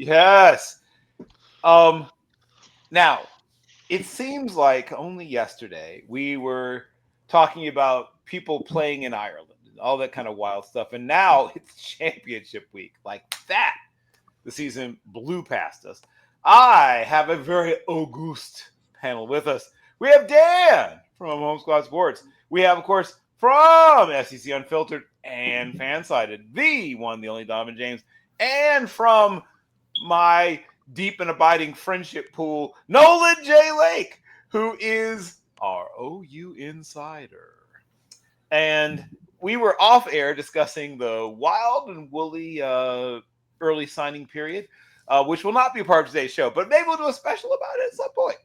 Yes. Now, it seems like only yesterday we were talking about people playing in Ireland and all that kind of wild stuff. And now it's championship week. Like that, the season blew past us. I have a very august panel with us. We have Dan from Home Squad Sports. We have, of course, from SEC Unfiltered and Fansided, the one, the only Donovan James, and from my deep and abiding friendship pool, Nolan J. Lake, who is our OU insider. And we were off air discussing the wild and woolly early signing period, which will not be a part of today's show, but maybe we'll do a special about it at some point.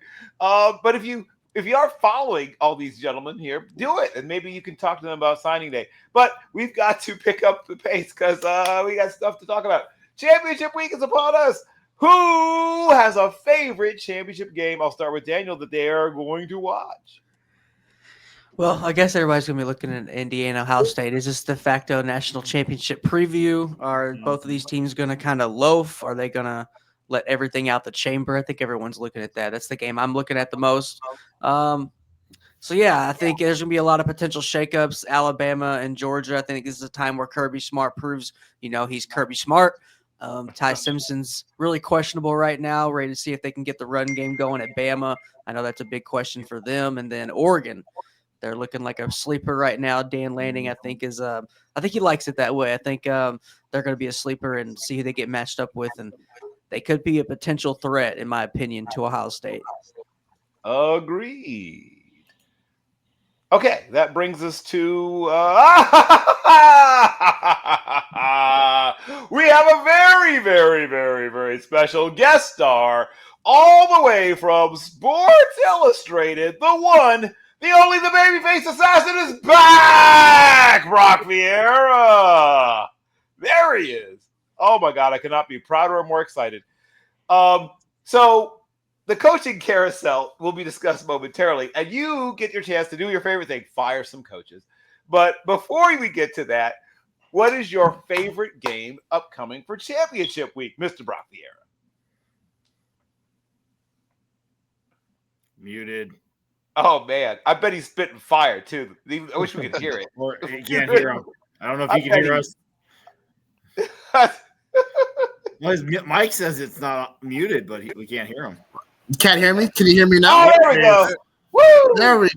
But if you are following all these gentlemen here, do it, and maybe you can talk to them about signing day. But we've got to pick up the pace because we got stuff to talk about. Championship week is upon us. Who has a favorite championship game? I'll start with Daniel that they are going to watch. Well, I guess everybody's going to be looking at Indiana Ohio State. Is this de facto national championship preview? Are both of these teams going to kind of loaf? Are they going to let everything out the chamber? I think everyone's looking at that. That's the game I'm looking at the most. So, yeah, I think there's going to be a lot of potential shakeups. Alabama and Georgia. I think this is a time where Kirby Smart proves, he's Kirby Smart. Ty Simpson's really questionable right now. Ready to see if they can get the run game going at Bama. I know that's a big question for them. And then Oregon. They're looking like a sleeper right now. Dan Lanning, I think, I think he likes it that way. I think they're going to be a sleeper and see who they get matched up with, and they could be a potential threat, in my opinion, to Ohio State. Agreed. Okay, that brings us to we have a very, very, very, very special guest star all the way from Sports Illustrated, the one, the only, the babyface assassin is back! Brock Vieira! There he is. Oh my God, I could not be prouder or more excited. So the coaching carousel will be discussed momentarily, and you get your chance to do your favorite thing, fire some coaches. But before we get to that, what is your favorite game upcoming for championship week, Mr. Brock Vieira? Muted. Oh, man. I bet he's spitting fire, too. I wish we could hear it. Or you can't hear him. I don't know if he can hear us. Well, his mic says it's not muted, but we can't hear him. You can't hear me? Can you hear me now? Oh, there we go. Woo! There we go.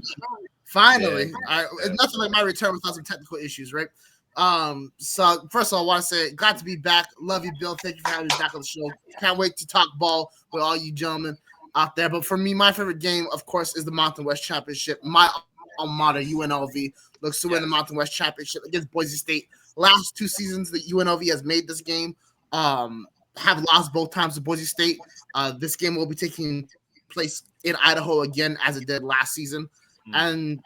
Finally. Yeah. It's nothing like my return without some technical issues, right? So first of all, I want to say glad to be back. Love you, Bill. Thank you for having me back on the show. Can't wait to talk ball with all you gentlemen out there. But for me, my favorite game, of course, is the Mountain West Championship. My alma mater, UNLV, looks to win the Mountain West Championship against Boise State. Last 2 seasons that UNLV has made this game, have lost both times to Boise State. This game will be taking place in Idaho again, as it did last season. And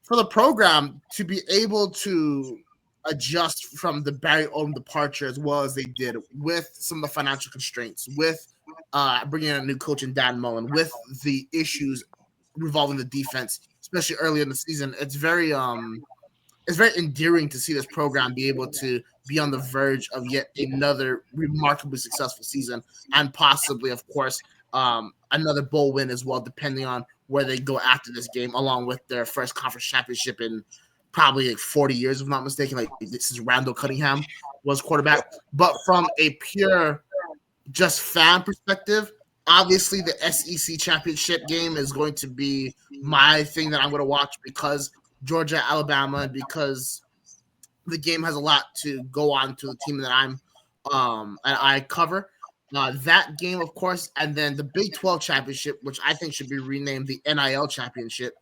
for the program to be able to adjust from the Barry Odom departure as well as they did with some of the financial constraints, with bringing in a new coach in Dan Mullen, with the issues revolving the defense, especially early in the season, it's very endearing to see this program be able to be on the verge of yet another remarkably successful season and possibly, of course, another bowl win as well, depending on where they go after this game, along with their first conference championship in probably like 40 years, if I'm not mistaken. Like, this is Randall Cunningham was quarterback. But from a pure just fan perspective, obviously the SEC championship game is going to be my thing that I'm going to watch because Georgia, Alabama, and because the game has a lot to go on to the team that I cover. That game, of course, and then the Big 12 championship, which I think should be renamed the NIL championship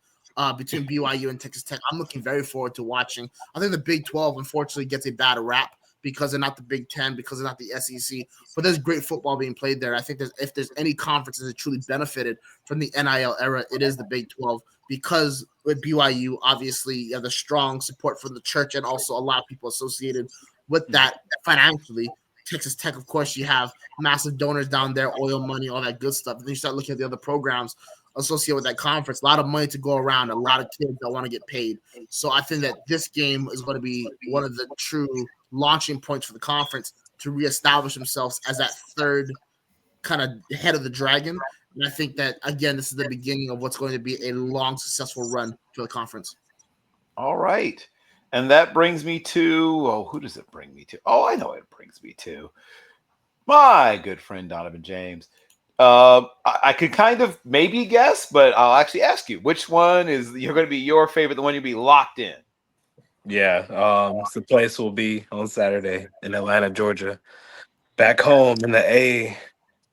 between BYU and Texas Tech. I'm looking very forward to watching. I think the Big 12, unfortunately, gets a bad rap because they're not the Big 10, because they're not the SEC. But there's great football being played there. I think if there's any conferences that truly benefited from the NIL era, it is the Big 12, because with BYU, obviously, you have the strong support from the church and also a lot of people associated with that financially. Texas Tech, of course, you have massive donors down there, oil money, all that good stuff. And then you start looking at the other programs associated with that conference, a lot of money to go around, a lot of kids that want to get paid. So I think that this game is going to be one of the true launching points for the conference to reestablish themselves as that third kind of head of the dragon. And I think that, again, this is the beginning of what's going to be a long, successful run for the conference. All right. And that brings me to, who does it bring me to? Oh, I know what it brings me to. My good friend Donovan James. I could kind of maybe guess, but I'll actually ask you, which one is you're going to be your favorite, the one you'll be locked in? Yeah, the place will be on Saturday in Atlanta, Georgia. Back home in the A,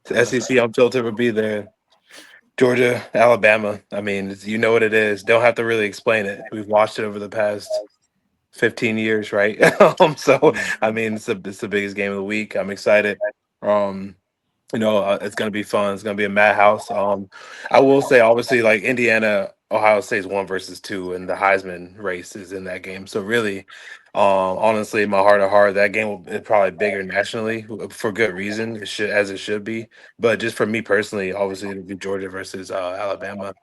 the SEC Unfiltered will be there. Georgia, Alabama. I mean, you know what it is. Don't have to really explain it. We've watched it over the past 15 years, right? So I mean, it's the biggest game of the week. I'm excited. It's gonna be fun. It's gonna be a madhouse. I will say, obviously, like Indiana, Ohio State's 1 versus 2, and the Heisman race is in that game. So really, honestly, my heart of heart, that game will be probably bigger nationally for good reason. It should be. But just for me personally, obviously, it'll be Georgia versus Alabama.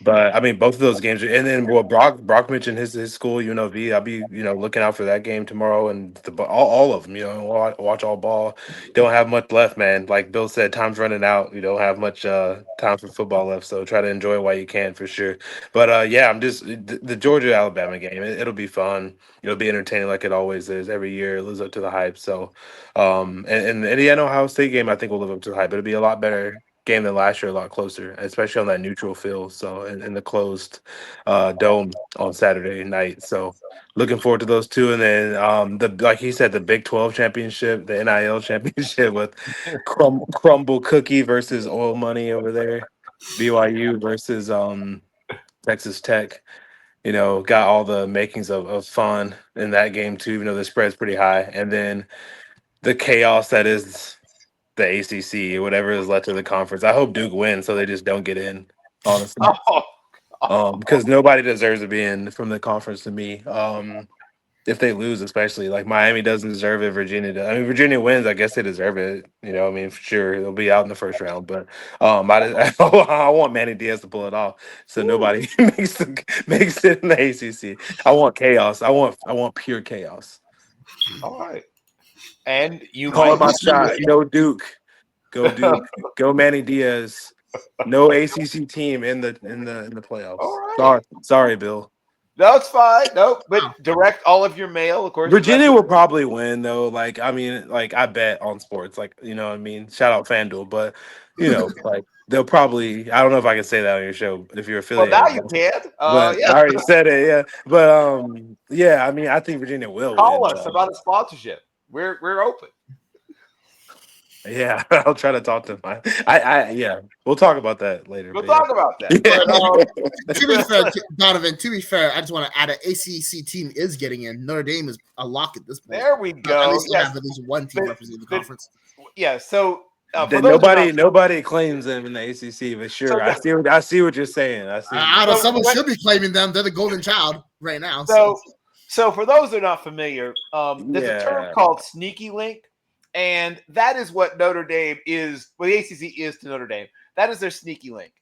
But I mean, both of those games, and then what Brock mentioned his school, UNLV. I'll be looking out for that game tomorrow, and all of them. Watch all ball. Don't have much left, man. Like Bill said, time's running out. You don't have much time for football left, so try to enjoy it while you can for sure. But yeah, I'm just the Georgia Alabama game. It'll be fun. It'll be entertaining like it always is every year. It lives up to the hype. So, and the Indiana Ohio State game, I think will live up to the hype. It'll be a lot better game than last year, a lot closer, especially on that neutral field. So, in the closed dome on Saturday night. So, looking forward to those two, and then like he said, the Big 12 championship, the NIL championship with Crumble Cookie versus Oil Money over there, BYU versus Texas Tech. Got all the makings of fun in that game too. The spread's pretty high, and then the chaos that is the ACC, whatever is left of the conference. I hope Duke wins so they just don't get in. Honestly. Because nobody deserves to be in from the conference to me. If they lose, especially like Miami doesn't deserve it, Virginia does. I mean, Virginia wins, I guess they deserve it. I mean, for sure they'll be out in the first round. But I want Manny Diaz to pull it off, so nobody makes it in the ACC. I want chaos. I want pure chaos. All right. And you Call might my shot. Go Duke. Go Duke. Go Manny Diaz. No ACC team in the playoffs. All right. Sorry, Bill. No, it's fine. No, but direct all of your mail, of course. Virginia will probably win, though. Like, I mean, like I bet on sports. Like, what I mean? Shout out FanDuel, but like they'll probably. I don't know if I can say that on your show if you're affiliated. Well, now you can. But Yeah. I already said it. Yeah, but yeah. I mean, I think Virginia will Call win. us about a sponsorship. We're open. Yeah, I'll try to talk to my. Yeah, we'll talk about that later. We'll talk about that. Yeah. But, To be fair, Donovan, to be fair, I just want to add an ACC team is getting in. Notre Dame is a lock at this point. there we go. At least Yes. have at least one team representing the conference. Yeah. So for those Nobody claims them in the ACC, but sure, So I see what you're saying. I see. I know So someone what- should be claiming them. They're the golden child right now. So for those who are not familiar, there's a term Yeah. called sneaky link, and that is what Notre Dame is. Well, the ACC is to Notre Dame. That is their sneaky link.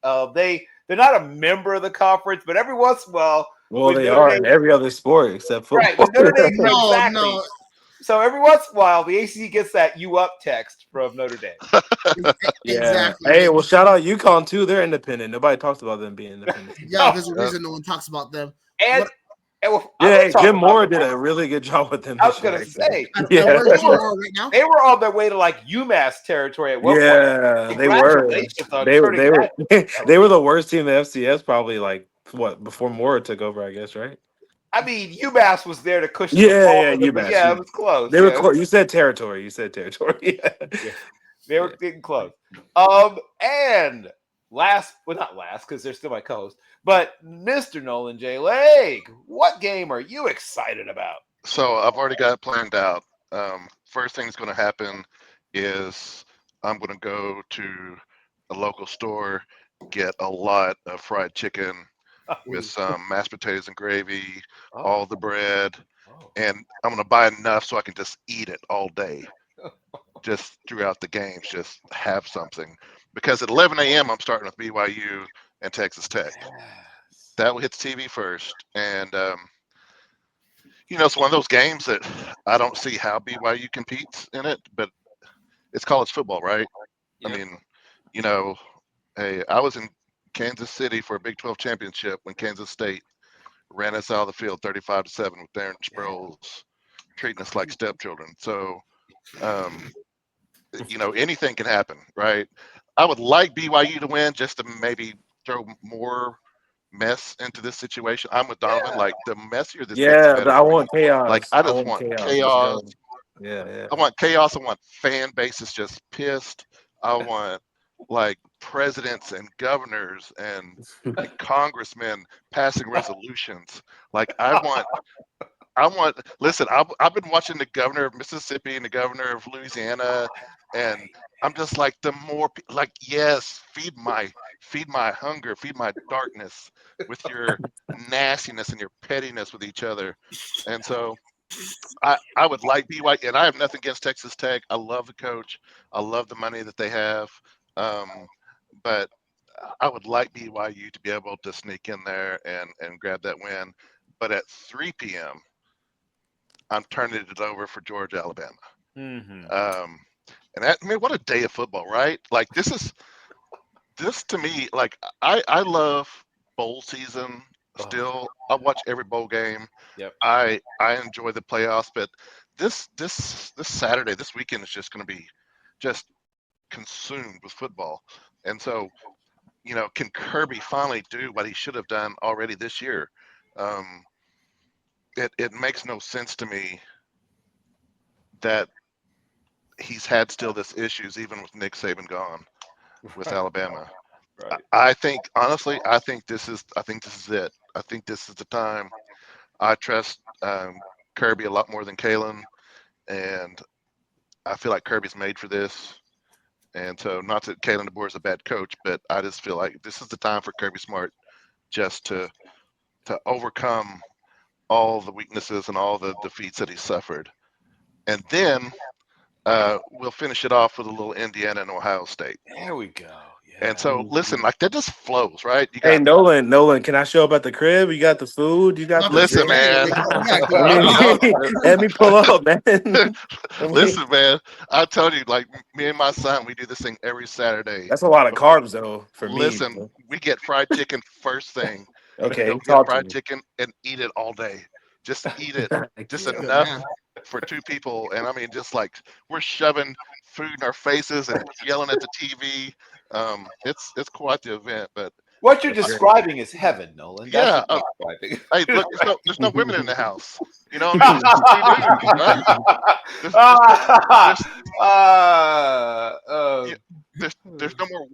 They're not a member of the conference, but every once in a while, Well, with they Notre are Dame- in every other sport except football. right? With Notre Dame, No, exactly. no. So every once in a while, the ACC gets that "you up" text from Notre Dame. Yeah. Exactly. Hey, well, shout out UConn too. They're independent. Nobody talks about them being independent. Yeah, there's a reason no one talks about them. And, I'm Yeah, gonna talk Jim about Moore them. did a really good job with them. I was this gonna year, say Yeah. Where's Jim Moore right now? they were on their way to like UMass territory at one point. Yeah, they were. Congratulations on They turning were. that. They were the worst team in the FCS probably like what before Moore took over. I guess right. I mean, UMass was there to cushion Yeah, the ball yeah, for them, but UMass, yeah, yeah. it was close. They were yeah. close. You said territory. They were getting close. And not last, because they're still my co-host, but Mr. Nolan J. Lake, what game are you excited about? So I've already got it planned out. First thing that's going to happen is I'm going to go to a local store, get a lot of fried chicken with some mashed potatoes and gravy, all the bread, and I'm going to buy enough so I can just eat it all day, just throughout the games, just have something. Because at 11 a.m. I'm starting with BYU and Texas Tech. That will hit the TV first, and it's one of those games that I don't see how BYU competes in it, but it's college football, right? Yep. I mean, hey, I was in Kansas City for a Big 12 championship when Kansas State ran us out of the field 35-7 with Darren Sproles treating us like stepchildren. So, anything can happen, right? I would like BYU to win just to maybe throw more mess into this situation. I'm with Donovan. Like, the messier this gets, Yeah, better I for me. want chaos. Like, I I just want want chaos. Let's chaos. go. Yeah. I want chaos. I want fan bases just pissed. I want like presidents and governors and congressmen passing resolutions. Like I want. Listen, I've been watching the governor of Mississippi and the governor of Louisiana, and I'm just like, the more like, yes, feed my hunger, feed my darkness with your nastiness and your pettiness with each other. And so I would like BYU, and I have nothing against Texas Tech. I love the coach. I love the money that they have. But I would like BYU to be able to sneak in there and grab that win. But at 3 p.m., I'm turning it over for Georgia, Alabama. And that, man, what a day of football, right? Like this to me, like I love bowl season still. I watch every bowl game. Yep. I enjoy the playoffs, but this Saturday, this weekend is just going to be just consumed with football. And so, can Kirby finally do what he should have done already this year? It makes no sense to me that he's had still this issues even with Nick Saban gone with Alabama. Right. I think honestly, I think this is it. I think this is the time. I trust Kirby a lot more than Kalen, and I feel like Kirby's made for this. And so, not that Kalen DeBoer is a bad coach, but I just feel like this is the time for Kirby Smart just to overcome all the weaknesses and all the defeats that he suffered. And then we'll finish it off with a little Indiana and Ohio State. There we go. Yeah. And so, listen, like that just flows, right? You Hey, got, Nolan, can I show up at the crib? You got the food? You got the Listen, man. Let me pull up, man. Listen, man. I tell you, like me and my son, we do this thing every Saturday. That's a lot of carbs, though, for me. Listen, we get fried chicken first thing. Okay, Go get talk to fried me. chicken and eat it all day. Just eat it, just Yeah. enough for 2 people. And I mean, just like we're shoving food in our faces and yelling at the TV. It's quite the event. But What you're describing is heaven, Nolan. Yeah, That's what you're describing. hey, look, there's no women in the house. You know what I mean? It's 2 dudes, right? There's no more.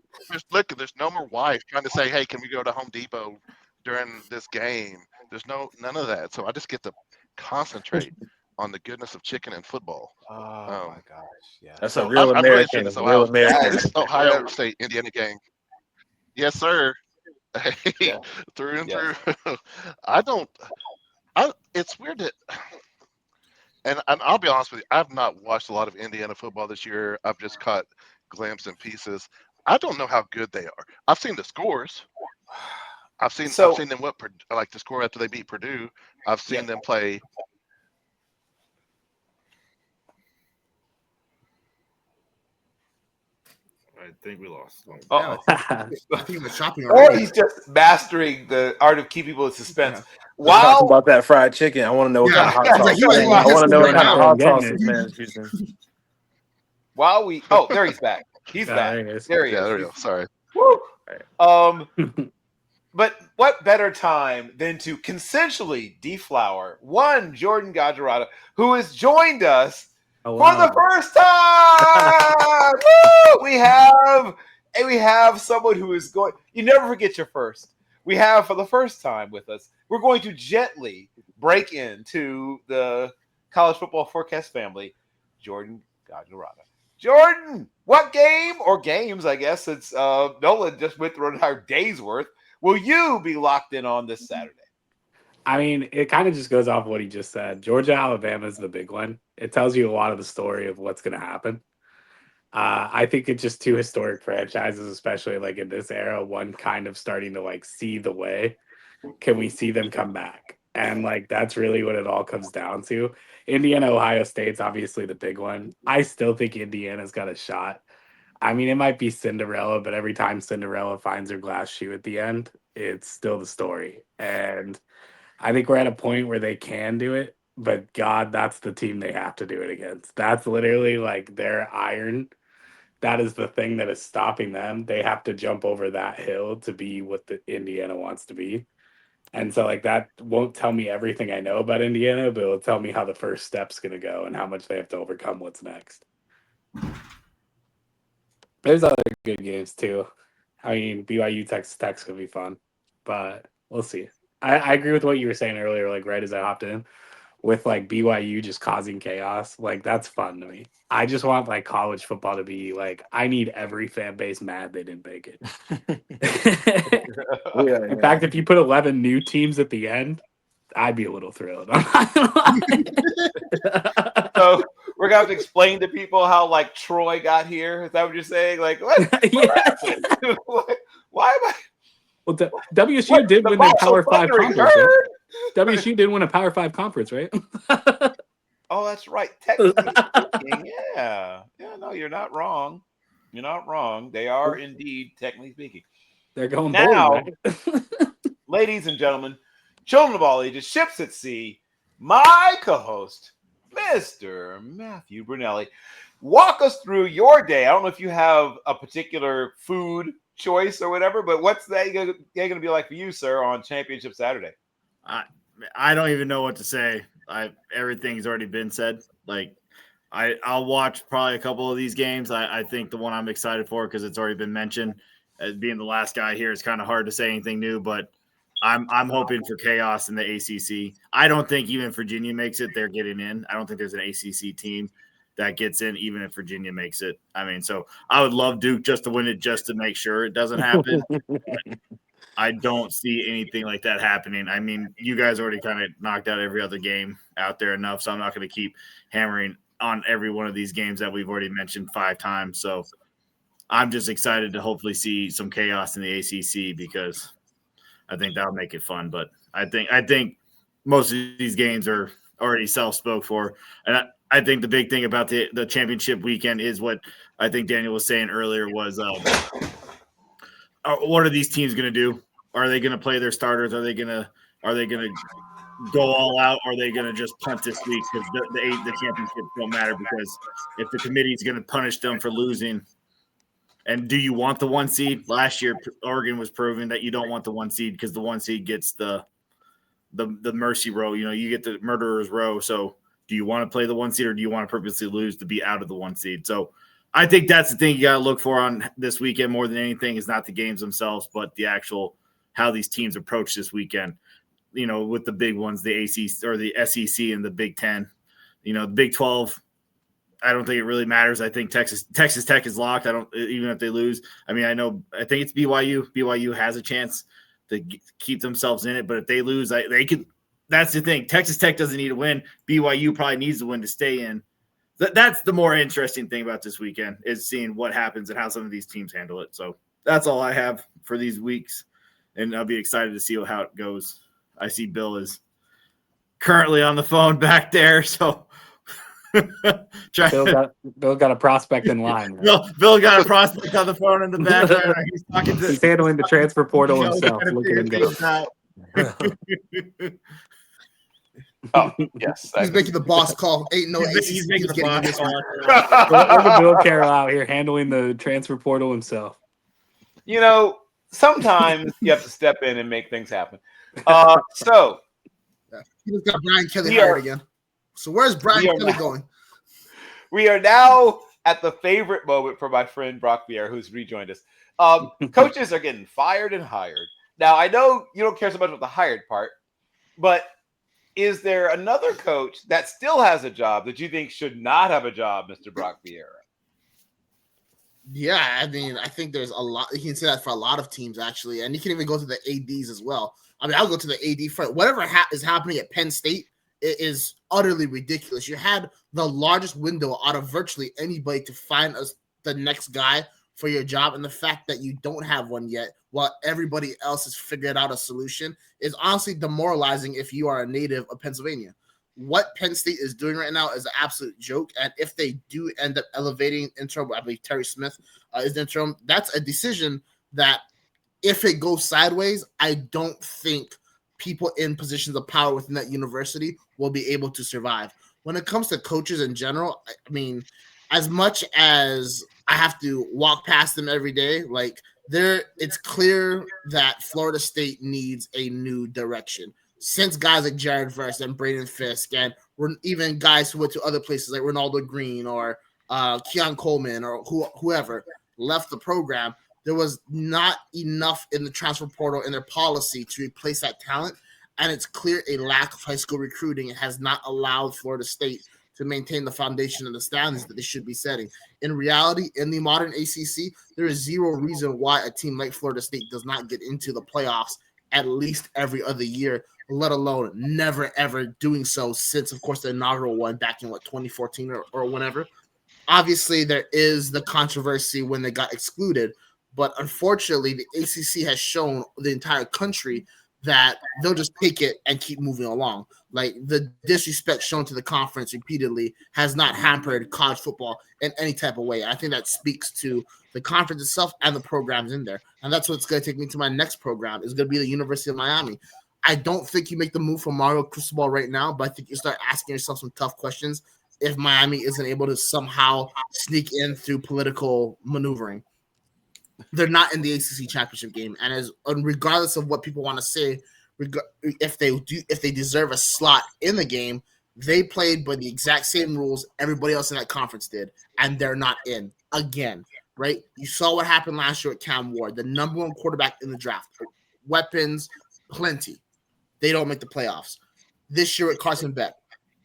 There's no more wife trying to say, "Hey, can we go to Home Depot during this game?" There's none of that. So I just get to concentrate on the goodness of chicken and football. Oh my gosh! Yeah. That's So a real I'm really American. seeing this Real American. This Ohio State Indiana game. Yes, sir. Hey, Yeah. through and Yes. through. It's weird that, and I'll be honest with you, I've not watched a lot of Indiana football this year. I've just caught glimpses and pieces. I don't know how good they are. I've seen the scores. I've seen them like the score after they beat Purdue. I've seen them play. I think we lost. Uh-oh. I think the shopping Or already. he's just mastering the art of keeping people in suspense. We're talking Wow. about that fried chicken. I want to know what kind of hot Yeah, sauce. like, he was- I want to know what kind of Yeah, hot getting sauce it. this man's using. While we there he's back. He's Yeah, back. there he is. There he Yeah, is. there we go. Sorry. Woo. But what better time than to consensually deflower one Jordan Gajarrada, who has joined us Oh, for the first time. Woo! We have someone who is going. You never forget your first. We have for the first time with us. We're going to gently break into the college football forecast family, Jordan Gajarrada. Jordan, what game or games? I guess since Nolan just went through an entire day's worth. Will you be locked in on this Saturday? I mean, it kind of just goes off what he just said. Georgia, Alabama is the big one. It tells you a lot of the story of what's going to happen. I think it's just 2 historic franchises, especially like in this era, one kind of starting to like see the way. Can we see them come back? And like that's really what it all comes down to. Indiana, Ohio State's obviously the big one. I still think Indiana's got a shot. I mean, it might be Cinderella, but every time Cinderella finds her glass shoe at the end, it's still the story. And I think we're at a point where they can do it, but God, that's the team they have to do it against. That's literally like their iron. That is the thing that is stopping them. They have to jump over that hill to be what the Indiana wants to be. And so like that won't tell me everything I know about Indiana, but it'll tell me how the first step's gonna go and how much they have to overcome what's next. There's other good games too. I mean, BYU Texas Tech's gonna be fun, but we'll see. I agree with what you were saying earlier, like right as I hopped in, with like BYU just causing chaos. Like that's fun to me. I just want like college football to be like I need every fan base mad they didn't make it. In fact, if you put 11 new teams at the end, I'd be a little thrilled. I'm not gonna lie. So we're gonna have to explain to people how like Troy got here. Is that what you're saying? Like what? Yeah. Why am I? Well, WSU did The win ball the Power so 5 thundering conference. Right? hurt. WSU did win a Power 5 conference, right? Oh, that's right. Technically speaking, yeah. Yeah, no, you're not wrong. You're not wrong. They are indeed, technically speaking. They're going Now, bowling, right? ladies and gentlemen, children of all ages, ships at sea, my co-host, Mr. Matthew Brunelli. Walk us through your day. I don't know if you have a particular food choice or whatever, but what's that going to be like for you, sir, on Championship Saturday? I don't even know what to say. Everything's already been said. Like I'll watch probably a couple of these games. I think the one I'm excited for because it's already been mentioned. As being the last guy here, it's kind of hard to say anything new, but I'm hoping for chaos in the ACC. I don't think even if Virginia makes it, they're getting in. I don't think there's an ACC team that gets in, even if Virginia makes it. I mean, so I would love Duke just to win it, just to make sure it doesn't happen. I don't see anything like that happening. I mean, you guys already kind of knocked out every other game out there enough, so I'm not going to keep hammering on every one of these games that we've already mentioned 5 times. So I'm just excited to hopefully see some chaos in the ACC because I think that'll make it fun. But I think most of these games are already self-spoke for. And I think the big thing about the championship weekend is what I think Daniel was saying earlier was what are these teams going to do? Are they going to play their starters? Are they going to go all out? Or are they going to just punt this week because the championships don't matter because if the committee is going to punish them for losing, and do you want the 1 seed? Last year, Oregon was proving that you don't want the 1 seed because the 1 seed gets the mercy row. You know, you get the murderer's row. So do you want to play the 1 seed or do you want to purposely lose to be out of the 1 seed? So I think that's the thing you got to look for on this weekend more than anything is not the games themselves, but the actual how these teams approach this weekend. You know, with the big ones, the ACC or the SEC and the Big Ten. You know, the Big 12. I don't think it really matters. I think Texas Tech is locked. I don't even if they lose. I mean, I think it's BYU. BYU has a chance to keep themselves in it, but if they lose, they could. That's the thing. Texas Tech doesn't need to win. BYU probably needs to win to stay in. That's the more interesting thing about this weekend is seeing what happens and how some of these teams handle it. So that's all I have for these weeks, and I'll be excited to see how it goes. I see Bill is currently on the phone back there, so Bill got a prospect in line. Right? Bill got a prospect on the phone in the background. He's talking to. He's handling the transfer portal himself. Look at him go. Oh, yes. He's making the boss call. Ain't no He's making the boss call. Look at Bill Carroll out here handling the transfer portal himself. You know, sometimes you have to step in and make things happen. So he just got Brian Kelly hired again. So where's Brian Kelly going? We are now at the favorite moment for my friend Brock Bier, who's rejoined us. Coaches are getting fired and hired. Now, I know you don't care so much about the hired part, but is there another coach that still has a job that you think should not have a job, Mr. Brock Bier? Yeah, I mean, I think there's a lot. You can say that for a lot of teams, actually. And you can even go to the ADs as well. I mean, I'll go to the AD first. Whatever is happening at Penn State is utterly ridiculous. You had the largest window out of virtually anybody to find the next guy for your job. And the fact that you don't have one yet while everybody else has figured out a solution is honestly demoralizing if you are a native of Pennsylvania. what Penn State is doing right now is an absolute joke. And if they do end up elevating interim, I believe Terry Smith is interim, that's a decision that if it goes sideways, I don't think people in positions of power within that university will be able to survive. When it comes to coaches in general, I mean, as much as I have to walk past them every day, like it's clear that Florida State needs a new direction. Since guys like Jared Verse and Braden Fisk, and even guys who went to other places like Ronaldo Green or Keon Coleman or whoever left the program, there was not enough in the transfer portal in their policy to replace that talent. And it's clear a lack of high school recruiting has not allowed Florida State to maintain the foundation and the standards that they should be setting. In reality, in the modern ACC, there is zero reason why a team like Florida State does not get into the playoffs at least every other year, let alone never, ever doing so since, of course, the inaugural one back in, 2014 or whenever. Obviously, there is the controversy when they got excluded, but unfortunately, the ACC has shown the entire country that they'll just take it and keep moving along. Like, the disrespect shown to the conference repeatedly has not hampered college football in any type of way. I think that speaks to the conference itself and the programs in there. And that's what's going to take me to my next program. Is going to be the University of Miami. I don't think you make the move for Mario Cristobal right now, but I think you start asking yourself some tough questions if Miami isn't able to somehow sneak in through political maneuvering. They're not in the ACC championship game, and regardless of what people want to say, if they deserve a slot in the game, they played by the exact same rules everybody else in that conference did, and they're not in again. Right? You saw what happened last year at Cam Ward, the number one quarterback in the draft, weapons plenty. They don't make the playoffs. This year at Carson Beck,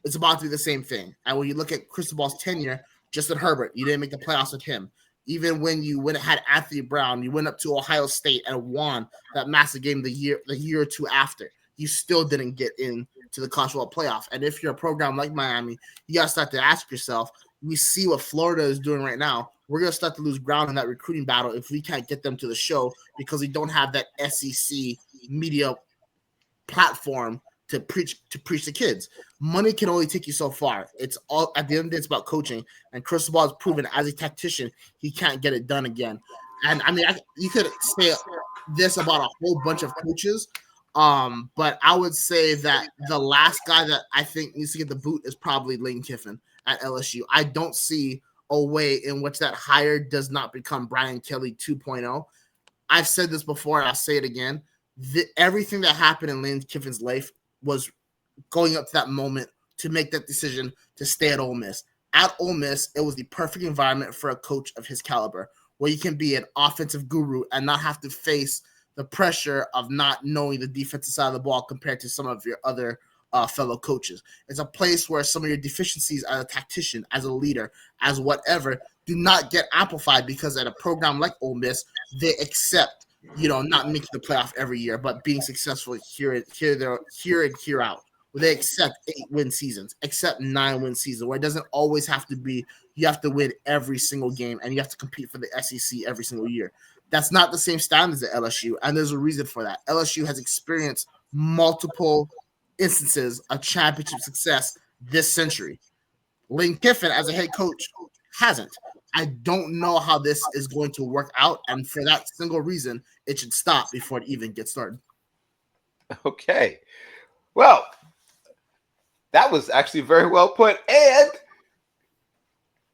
it's about to be the same thing. And when you look at Cristobal's tenure, Justin Herbert, you didn't make the playoffs with him. Even when you had Anthony Brown, you went up to Ohio State and won that massive game the year or two after. You still didn't get into the college football playoff. And if you're a program like Miami, you got to start to ask yourself, we see what Florida is doing right now. We're going to start to lose ground in that recruiting battle if we can't get them to the show because we don't have that SEC media platform to preach to kids. Money can only take you so far. It's all at the end of the day, it's about coaching. And Cristobal has proven as a tactician he can't get it done again. And I mean, you could say this about a whole bunch of coaches, but I would say that the last guy that I think needs to get the boot is probably Lane Kiffin at LSU. I don't see a way in which that hire does not become Brian Kelly 2.0. I've said this before, and I'll say it again. Everything that happened in Lane Kiffin's life was going up to that moment to make that decision to stay at Ole Miss. At Ole Miss, it was the perfect environment for a coach of his caliber, where you can be an offensive guru and not have to face the pressure of not knowing the defensive side of the ball compared to some of your other fellow coaches. It's a place where some of your deficiencies as a tactician, as a leader, as whatever, do not get amplified because at a program like Ole Miss, they accept, not making the playoff every year, but being successful here and here out. Where they accept 8-win seasons, accept 9-win seasons, where it doesn't always have to be you have to win every single game and you have to compete for the SEC every single year. That's not the same standards at LSU, and there's a reason for that. LSU has experienced multiple instances of championship success this century. Lane Kiffin, as a head coach, hasn't. I don't know how this is going to work out, and for that single reason, it should stop before it even gets started. Okay. Well, that was actually very well put and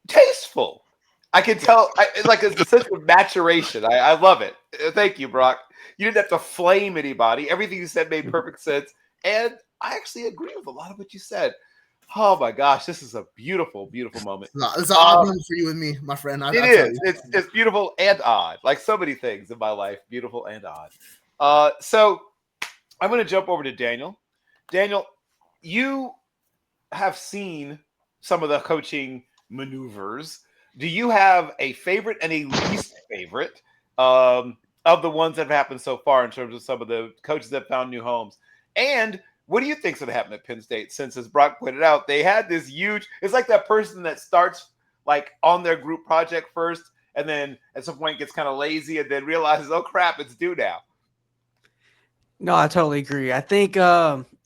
tasteful. I can tell, like a sense of maturation. I love it. Thank you, Brock. You didn't have to flame anybody. Everything you said made perfect sense, and I actually agree with a lot of what you said. Oh my gosh, this is a beautiful, beautiful moment. No, it's an odd moment for you and me, my friend. It is. It's beautiful and odd, like so many things in my life, beautiful and odd. So I'm going to jump over to Daniel. Daniel, you have seen some of the coaching maneuvers. Do you have a favorite and a least favorite of the ones that have happened so far in terms of some of the coaches that found new homes? And what do you think's going to happen at Penn State? Since, as Brock pointed out, they had this huge – it's like that person that starts like on their group project first and then at some point gets kind of lazy and then realizes, oh, crap, it's due now. No, I totally agree. I think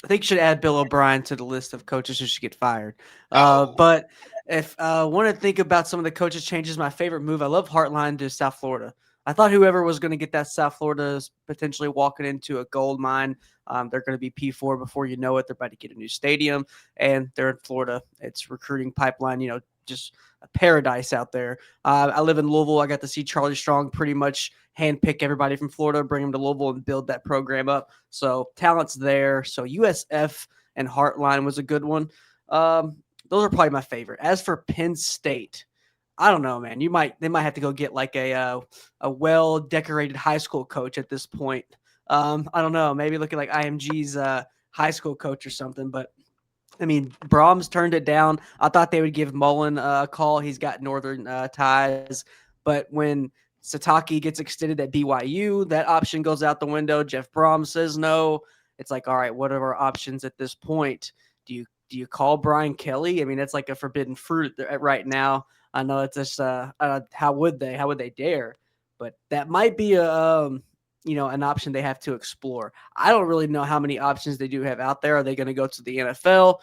I think you should add Bill O'Brien to the list of coaches who should get fired. Oh. But if I want to think about some of the coaches changes, my favorite move, I love Heartline to South Florida. I thought whoever was going to get that South Florida is potentially walking into a gold mine. They're going to be P4 before you know it. They're about to get a new stadium, and they're in Florida. It's recruiting pipeline, just a paradise out there. I live in Louisville. I got to see Charlie Strong pretty much handpick everybody from Florida, bring them to Louisville, and build that program up. So talent's there. So USF and Heartline was a good one. Those are probably my favorite. As for Penn State, I don't know, man. They might have to go get like a well-decorated high school coach at this point. I don't know. Maybe look at like IMG's high school coach or something. But I mean, Brahms turned it down. I thought they would give Mullen a call. He's got Northern ties. But when Sataki gets extended at BYU, that option goes out the window. Jeff Brahms says no. It's like, all right, what are our options at this point? Do you call Brian Kelly? I mean, it's like a forbidden fruit right now. I know it's just how would they dare? But that might be an option they have to explore. I don't really know how many options they do have out there. Are they going to go to the NFL?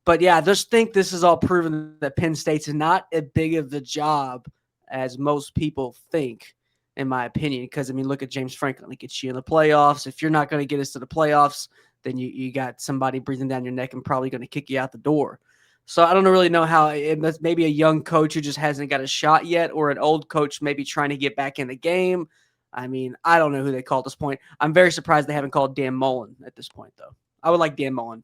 But yeah, I just think this is all proven that Penn State's not as big of the job as most people think, in my opinion. Because, I mean, look at James Franklin. He gets you in the playoffs. If you're not going to get us to the playoffs, then you got somebody breathing down your neck and probably going to kick you out the door. So I don't really know how – maybe a young coach who just hasn't got a shot yet, or an old coach maybe trying to get back in the game. I mean, I don't know who they call at this point. I'm very surprised they haven't called Dan Mullen at this point, though. I would like Dan Mullen.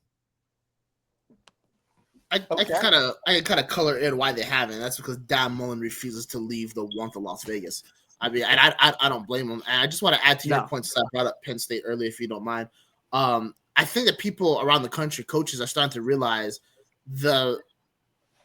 I kind of color in why they haven't. That's because Dan Mullen refuses to leave the one for Las Vegas. I mean, and I don't blame him. And I just want to add to your points that I brought up Penn State earlier, if you don't mind. I think that people around the country, coaches, are starting to realize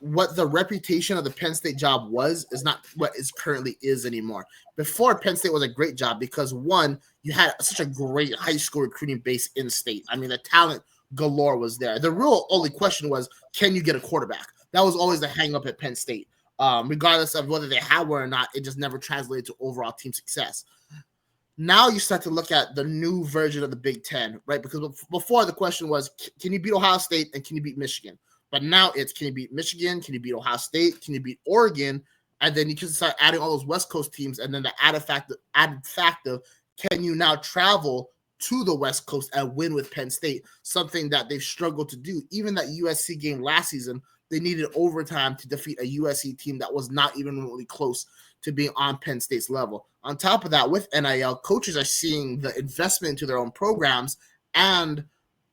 what the reputation of the Penn State job was is not what it currently is anymore. Before, Penn State was a great job because, one, you had such a great high school recruiting base in state. I mean, the talent galore was there. The real only question was, can you get a quarterback? That was always the hang up at Penn State. Regardless of whether they had one or not, it just never translated to overall team success. Now you start to look at the new version of the Big Ten, right? Because before the question was, can you beat Ohio State and can you beat Michigan? But now it's, can you beat Michigan? Can you beat Ohio State? Can you beat Oregon? And then you can start adding all those West Coast teams. And then the added fact of, can you now travel to the West Coast and win with Penn State? Something that they've struggled to do. Even that USC game last season, they needed overtime to defeat a USC team that was not even remotely close to being on Penn State's level. On top of that, with NIL, coaches are seeing the investment into their own programs and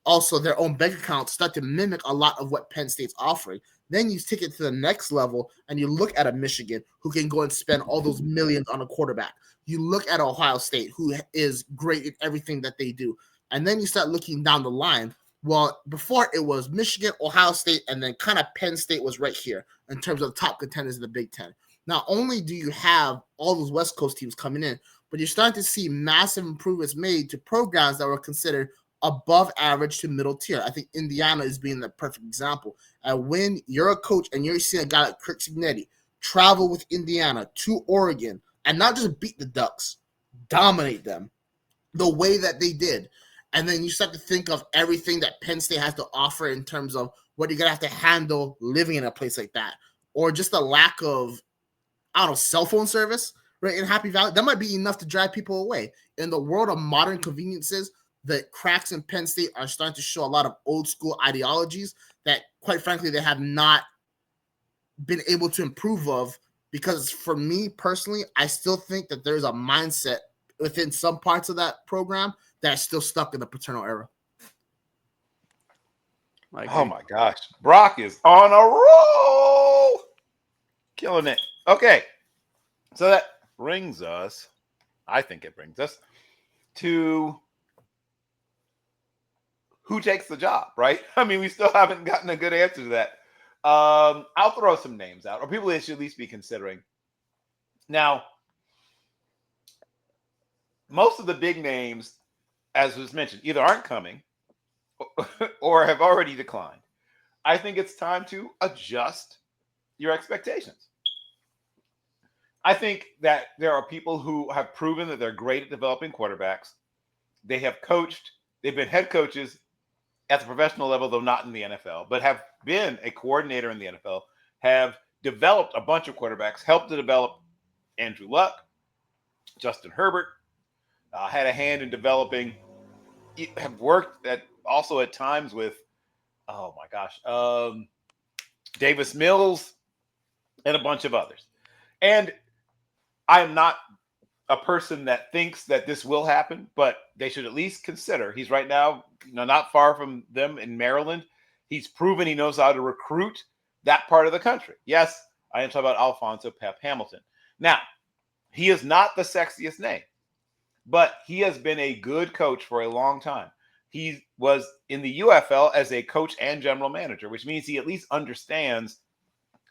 also their own bank accounts start to mimic a lot of what Penn State's offering. Then you take it to the next level and you look at a Michigan who can go and spend all those millions on a quarterback. You look at Ohio State, who is great at everything that they do. And then you start looking down the line. Well, before it was Michigan, Ohio State, and then kind of Penn State was right here in terms of top contenders in the Big Ten. Not only do you have all those West Coast teams coming in, but you're starting to see massive improvements made to programs that were considered above average to middle tier. I think Indiana is being the perfect example. And when you're a coach and you're seeing a guy like Kirk Cignetti travel with Indiana to Oregon and not just beat the Ducks, dominate them the way that they did, and then you start to think of everything that Penn State has to offer in terms of what you're going to have to handle living in a place like that, or just the lack of, cell phone service, right, in Happy Valley. That might be enough to drive people away. In the world of modern conveniences, the cracks in Penn State are starting to show a lot of old school ideologies that, quite frankly, they have not been able to improve of, because for me personally, I still think that there's a mindset within some parts of that program that's still stuck in the paternal era. Oh my gosh. Brock is on a roll. Killing it. Okay. So that brings us, I think it brings us to who takes the job, right? I mean, we still haven't gotten a good answer to that. I'll throw some names out, or people they should at least be considering. Now, most of the big names, as was mentioned, either aren't coming or have already declined. I think it's time to adjust your expectations. I think that there are people who have proven that they're great at developing quarterbacks. They have coached, they've been head coaches at the professional level, though not in the NFL, but have been a coordinator in the NFL, have developed a bunch of quarterbacks, helped to develop Andrew Luck, Justin Herbert, had a hand in developing, have worked also at times with, oh my gosh, Davis Mills and a bunch of others. And I am not a person that thinks that this will happen, but they should at least consider. He's right now, not far from them in Maryland. He's proven he knows how to recruit that part of the country. Yes, I am talking about Alfonso Pep Hamilton. Now, he is not the sexiest name, but he has been a good coach for a long time. He was in the UFL as a coach and general manager, which means he at least understands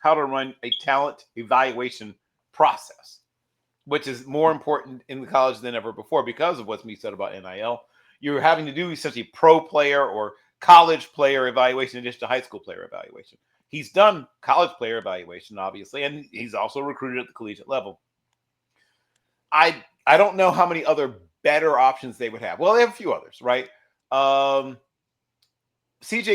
how to run a talent evaluation process, which is more important in the college than ever before because of what's being said about NIL. You're having to do essentially pro player or college player evaluation in addition to high school player evaluation. He's done college player evaluation, obviously, and he's also recruited at the collegiate level. I don't know how many other better options they would have. Well, they have a few others, right? CJ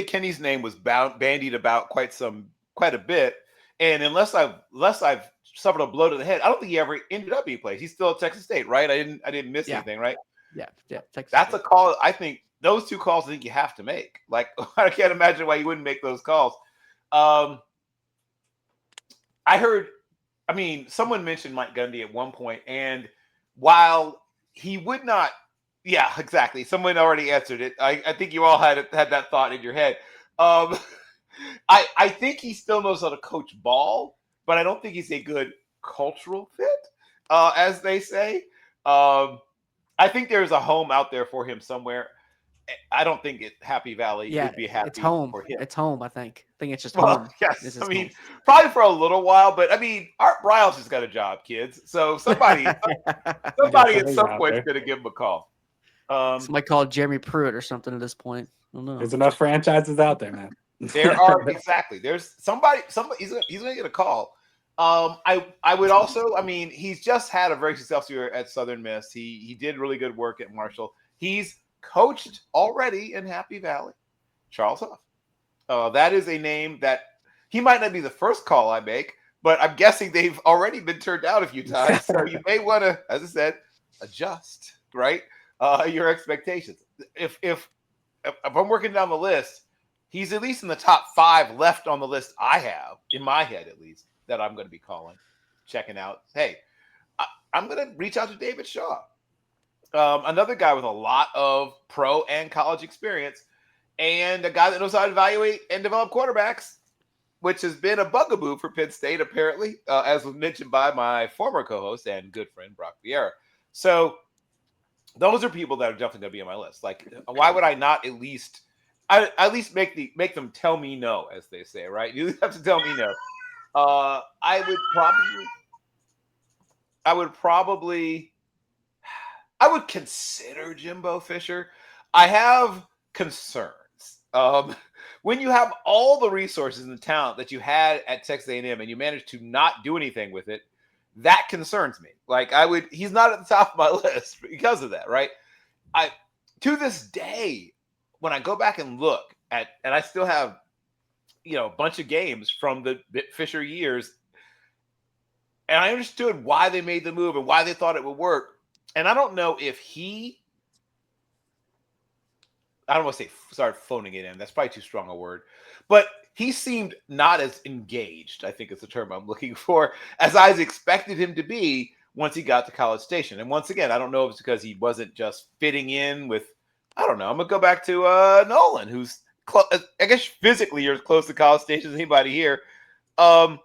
Kenny's name was bandied about quite a bit, and unless I've suffered a blow to the head, I don't think he ever ended up being placed. He's still at Texas State, right? I didn't miss anything, right? Yeah. Texas That's State. a call. I think those two calls I think you have to make. Like, I can't imagine why you wouldn't make those calls. I heard, someone mentioned Mike Gundy at one point, and while he would not, yeah, exactly. Someone already answered it. I think you all had that thought in your head. I think he still knows how to coach ball, but I don't think he's a good cultural fit, as they say. I think there's a home out there for him somewhere. I don't think Happy Valley would be happy it's home. for him. It's home, I think. I think it's just Well, home. yes. This is home. Probably for a little while, but Art Briles has got a job, kids. So somebody at some point is going to give him a call. Somebody called Jeremy Pruitt or something at this point. I don't know. There's enough franchises out there, man. There are exactly. There's somebody. He's going to get a call. I would also. He's just had a very successful year at Southern Miss. He did really good work at Marshall. He's coached already in Happy Valley. Charles Huff. That is a name that he might not be the first call I make, but I'm guessing they've already been turned down a few times. So you may want to, as I said, adjust, right? Your expectations. If I'm working down the list, he's at least in the top 5 left on the list I have, in my head at least, that I'm going to be calling, checking out. Hey, I'm going to reach out to David Shaw. Another guy with a lot of pro and college experience, and a guy that knows how to evaluate and develop quarterbacks, which has been a bugaboo for Penn State, apparently, as was mentioned by my former co-host and good friend, Brock Vieira. So those are people that are definitely going to be on my list. Like, why would I not at least make them tell me no, as they say, right? You have to tell me no. I would consider Jimbo Fisher. I have concerns. When you have all the resources and the talent that you had at Texas A&M and you manage to not do anything with it, that concerns me. Like, he's not at the top of my list because of that, right? To this day, when I go back and look at, and I still have, a bunch of games from the Fisher years, and I understood why they made the move and why they thought it would work. And I don't know if I don't want to say started phoning it in. That's probably too strong a word. But he seemed not as engaged, I think is the term I'm looking for, as I expected him to be once he got to College Station. And once again, I don't know if it's because he wasn't just fitting in with, I don't know. I'm going to go back to Nolan, who's, I guess physically you're as close to College Station as anybody here. Do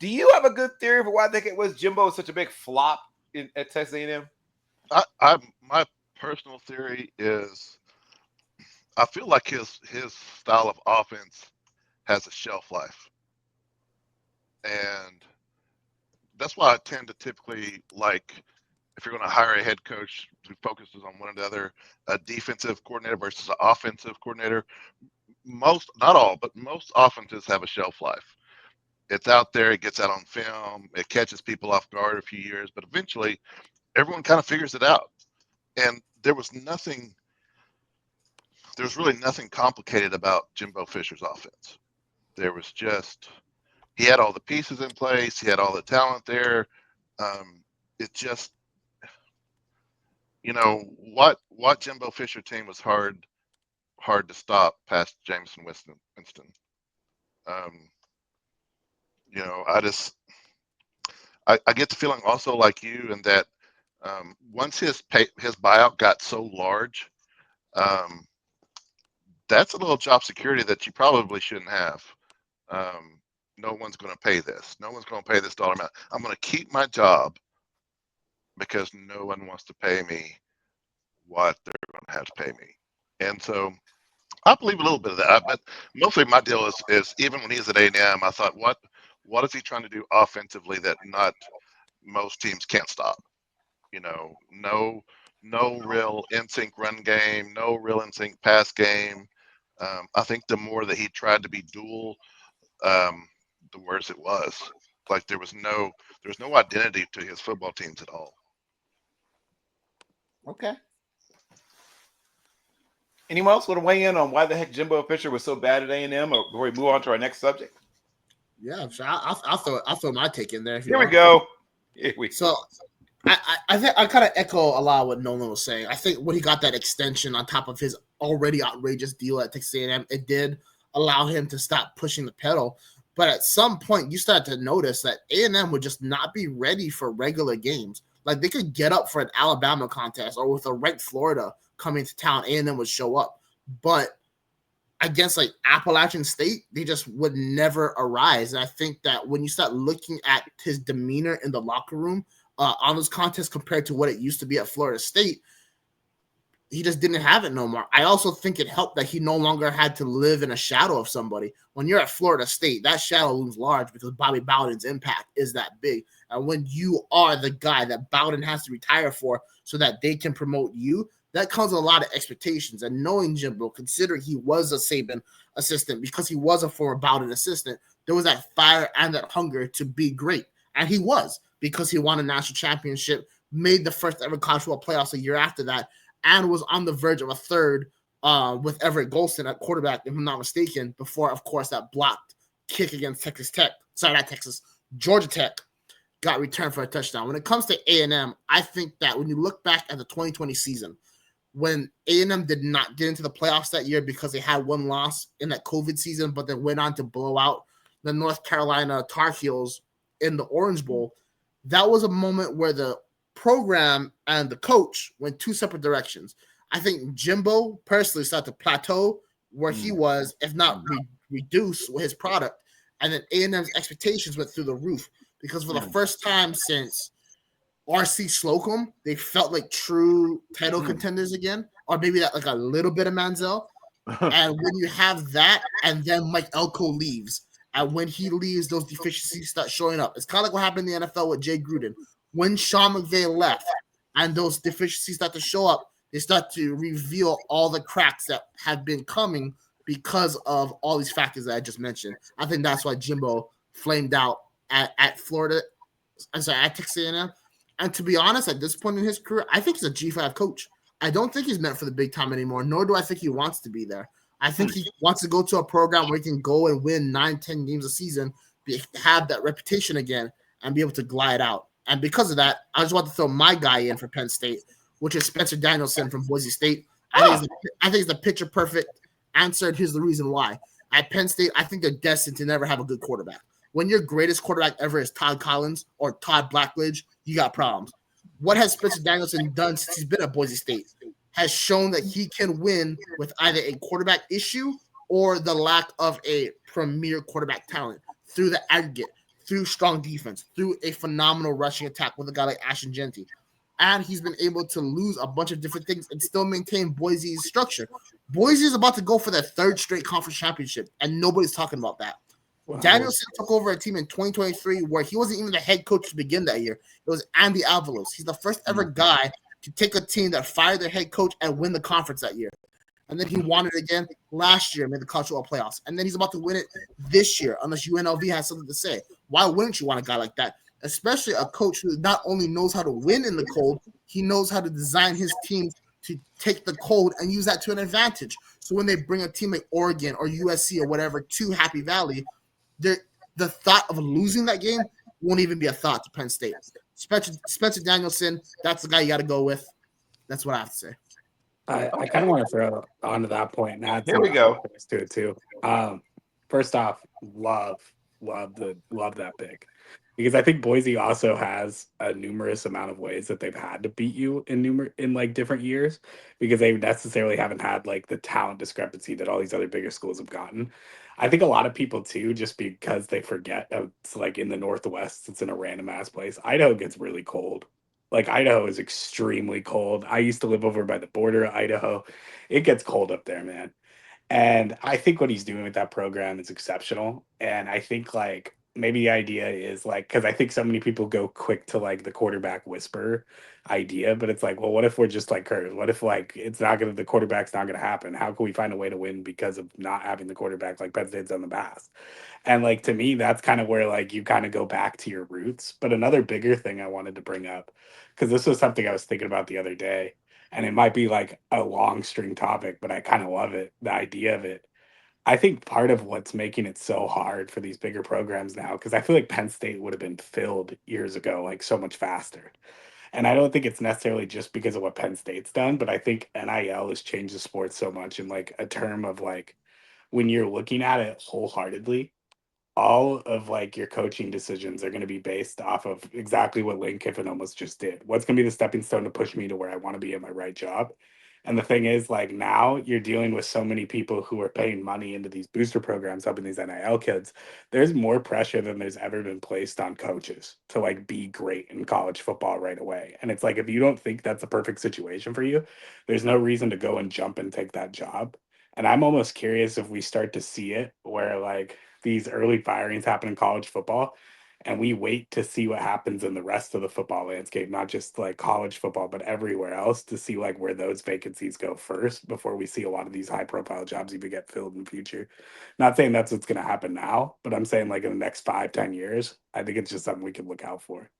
you have a good theory for why I think it was Jimbo was such a big flop at Texas A&M? My personal theory is I feel like his style of offense has a shelf life. And that's why I tend to typically like, if you're going to hire a head coach who focuses on one or the other, a defensive coordinator versus an offensive coordinator, not all, but most offenses have a shelf life. It's out there, it gets out on film, it catches people off guard a few years, but eventually everyone kind of figures it out. And there was nothing there's really nothing complicated about Jimbo Fisher's offense. There was just, he had all the pieces in place. He had all the talent there. It just, what Jimbo Fisher team was hard to stop past Jameson Winston. I get the feeling also like you, in that once his buyout got so large, that's a little job security that you probably shouldn't have. No one's going to pay this. No one's going to pay this dollar amount. I'm going to keep my job because no one wants to pay me what they're going to have to pay me. And so I believe a little bit of that. But mostly my deal is even when he was at A&M, I thought, what is he trying to do offensively that not most teams can't stop? No real in-sync run game, no real in-sync pass game. I think the more that he tried to be dual, the worse it was. Like there was no identity to his football teams at all. Okay. Anyone else want to weigh in on why the heck Jimbo Fisher was so bad at A&M, or before we move on to our next subject? Yeah, so I'll throw my take in there. Here we go. So I think I kind of echo a lot of what Nolan was saying. I think when he got that extension on top of his already outrageous deal at Texas A&M, it did allow him to stop pushing the pedal. But at some point, you start to notice that A&M would just not be ready for regular games. Like they could get up for an Alabama contest, or with a ranked Florida coming to town, A&M would show up. But against like Appalachian State, they just would never arise. And I think that when you start looking at his demeanor in the locker room on those contests compared to what it used to be at Florida State, he just didn't have it no more. I also think it helped that he no longer had to live in a shadow of somebody. When you're at Florida State, that shadow looms large because Bobby Bowden's impact is that big. And when you are the guy that Bowden has to retire for so that they can promote you, that comes with a lot of expectations. And knowing Jimbo, considering he was a Saban assistant, because he was a former Bowden assistant, there was that fire and that hunger to be great. And he was, because he won a national championship, made the first ever college football playoffs a year after that, and was on the verge of a third with Everett Golston at quarterback, if I'm not mistaken, before, of course, that blocked kick against Georgia Tech got returned for a touchdown. When it comes to A&M, I think that when you look back at the 2020 season, when A&M did not get into the playoffs that year because they had one loss in that COVID season, but they went on to blow out the North Carolina Tar Heels in the Orange Bowl, that was a moment where the program and the coach went two separate directions. I think Jimbo personally started to plateau where he was, if not reduce his product, and then A&M's expectations went through the roof, because for the first time since R.C. Slocum, they felt like true title contenders again, or maybe that like a little bit of Manziel. And when you have that, and then Mike Elko leaves, and when he leaves, those deficiencies start showing up. It's kind of like what happened in the NFL with Jay Gruden. When Sean McVay left and those deficiencies start to show up, they start to reveal all the cracks that have been coming because of all these factors that I just mentioned. I think that's why Jimbo flamed out at Florida. I'm sorry, at Texas A&M. And to be honest, at this point in his career, I think he's a G5 coach. I don't think he's meant for the big time anymore, nor do I think he wants to be there. I think he wants to go to a program where he can go and win 9-10 games a season, have that reputation again, and be able to glide out. And because of that, I just want to throw my guy in for Penn State, which is Spencer Danielson from Boise State. I think it's the picture perfect answer, and here's the reason why. At Penn State, I think they're destined to never have a good quarterback. When your greatest quarterback ever is Todd Collins or Todd Blackledge, you got problems. What has Spencer Danielson done since he's been at Boise State? Has shown that he can win with either a quarterback issue or the lack of a premier quarterback talent through the aggregate, through strong defense, through a phenomenal rushing attack with a guy like Ashton Jeanty. And he's been able to lose a bunch of different things and still maintain Boise's structure. Boise is about to go for their third straight conference championship, and nobody's talking about that. Wow. Danielson took over a team in 2023 where he wasn't even the head coach to begin that year. It was Andy Avalos. He's the first ever guy to take a team that fired their head coach and win the conference that year. And then he won it again last year, made the college football playoffs. And then he's about to win it this year, unless UNLV has something to say. Why wouldn't you want a guy like that? Especially a coach who not only knows how to win in the cold, he knows how to design his team to take the cold and use that to an advantage. So when they bring a team like Oregon or USC or whatever to Happy Valley, the thought of losing that game won't even be a thought to Penn State. Spencer Danielson, that's the guy you got to go with. That's what I have to say. I kind of want to throw onto that point and add Here some we go. things to it too. First off, love that pick, because I think Boise also has a numerous amount of ways that they've had to beat you in like different years, because they necessarily haven't had like the talent discrepancy that all these other bigger schools have gotten. I think a lot of people too, just because they forget it's like in the Northwest, it's in a random ass place. Idaho gets really cold. Like Idaho is extremely cold. I used to live over by the border of Idaho. It gets cold up there, man. And I think what he's doing with that program is exceptional. And I think like maybe the idea is like, because I think so many people go quick to like the quarterback whisper idea, but it's like, well, what if we're just like Kurt? What if like the quarterback's not gonna happen? How can we find a way to win because of not having the quarterback like Penn State's done in the past? And like to me, that's kind of where like you kind of go back to your roots. But another bigger thing I wanted to bring up, because this was something I was thinking about the other day, and it might be like a long string topic, but I kind of love it, the idea of it. I think part of what's making it so hard for these bigger programs now, because I feel like Penn State would have been filled years ago, like so much faster. And I don't think it's necessarily just because of what Penn State's done, but I think NIL has changed the sport so much in like a term of like when you're looking at it wholeheartedly, all of like your coaching decisions are going to be based off of exactly what Lane Kiffin almost just did. What's going to be the stepping stone to push me to where I want to be in my right job? And the thing is, like now you're dealing with so many people who are paying money into these booster programs, helping these NIL kids. There's more pressure than there's ever been placed on coaches to like be great in college football right away. And it's like if you don't think that's a perfect situation for you, there's no reason to go and jump and take that job. And I'm almost curious if we start to see it where like these early firings happen in college football and we wait to see what happens in the rest of the football landscape, not just like college football, but everywhere else, to see like where those vacancies go first before we see a lot of these high profile jobs even get filled in the future. Not saying that's what's going to happen now, but I'm saying like in the next 5-10 years, I think it's just something we can look out for.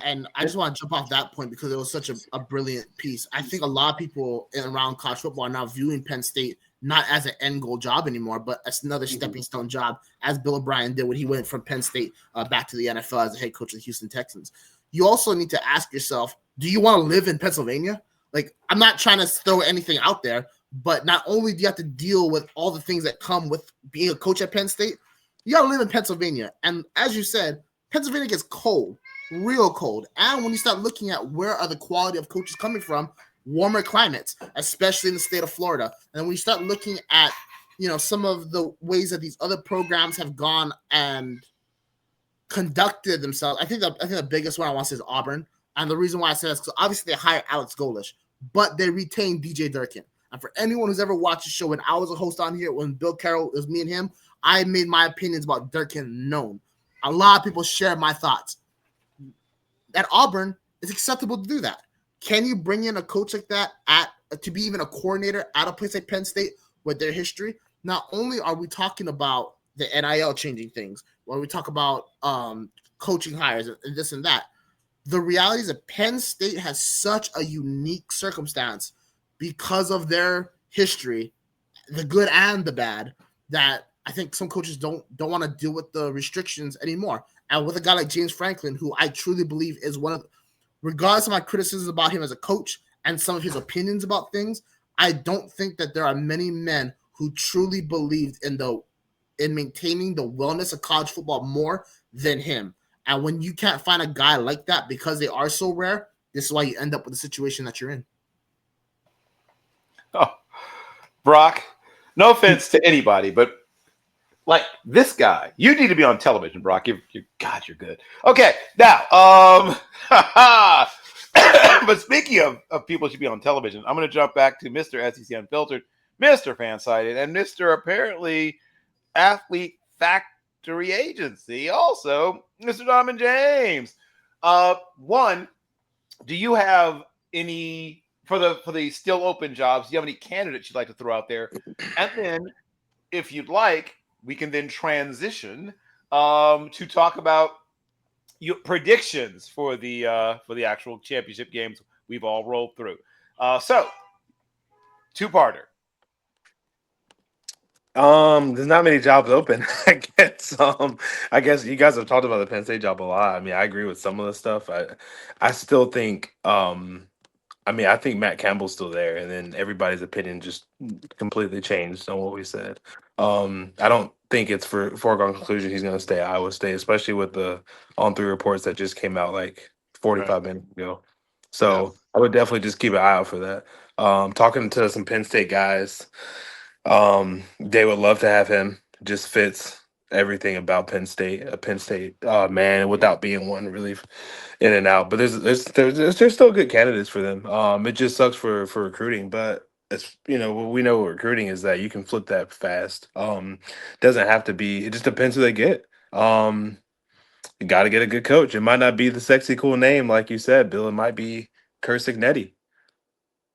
And I just want to jump off that point because it was such a brilliant piece. I think a lot of people around college football are now viewing Penn State not as an end goal job anymore, but as another stepping stone job, as Bill O'Brien did when he went from Penn State back to the NFL as a head coach of the Houston Texans. You also need to ask yourself, do you want to live in Pennsylvania? Like, I'm not trying to throw anything out there, but not only do you have to deal with all the things that come with being a coach at Penn State, you got to live in Pennsylvania. And as you said, Pennsylvania gets cold. Real cold. And when you start looking at where are the quality of coaches coming from, warmer climates, especially in the state of Florida. And when you start looking at, some of the ways that these other programs have gone and conducted themselves, I think the biggest one I want to say is Auburn. And the reason why I say that's because obviously they hired Alex Golesh, but they retained DJ Durkin. And for anyone who's ever watched the show, when I was a host on here, when Bill Carroll, it was me and him, I made my opinions about Durkin known. A lot of people share my thoughts. At Auburn, it's acceptable to do that. Can you bring in a coach like that to be even a coordinator at a place like Penn State with their history? Not only are we talking about the NIL changing things, when we talk about coaching hires and this and that, the reality is that Penn State has such a unique circumstance because of their history, the good and the bad, that I think some coaches don't want to deal with the restrictions anymore. And with a guy like James Franklin, who I truly believe is one of, regardless of my criticisms about him as a coach and some of his opinions about things, I don't think that there are many men who truly believed in maintaining the wellness of college football more than him. And when you can't find a guy like that because they are so rare, this is why you end up with the situation that you're in. Oh, Brock, no offense to anybody, but like this guy, you need to be on television, Brock. God, you're good. Okay, now, but speaking of people should be on television, I'm going to jump back to Mr. SEC Unfiltered, Mr. Fansided, and Mr. apparently Athlete Factory Agency. Also, Mr. Donovan James. One, do you have any for the still open jobs? Do you have any candidates you'd like to throw out there? And then, if you'd like, we can then transition to talk about your predictions for the actual championship games we've all rolled through. So, two-parter. There's not many jobs open. I guess you guys have talked about the Penn State job a lot. I mean, I agree with some of the stuff. I still think I mean, I think Matt Campbell's still there, and then everybody's opinion just completely changed on what we said. I don't think it's for foregone conclusion he's going to stay at Iowa State, especially with the on three reports that just came out like 45 minutes ago. So I would definitely just keep an eye out for that. Talking to some Penn State guys, they would love to have him. Just fits everything about Penn State. A Penn State man, without being one really in and out. But there's still good candidates for them. It just sucks for recruiting, but it's what we know with recruiting is that you can flip that fast. Doesn't have to be. It just depends who they get. You got to get a good coach. It might not be the sexy cool name like you said, Bill. It might be Curt Cignetti,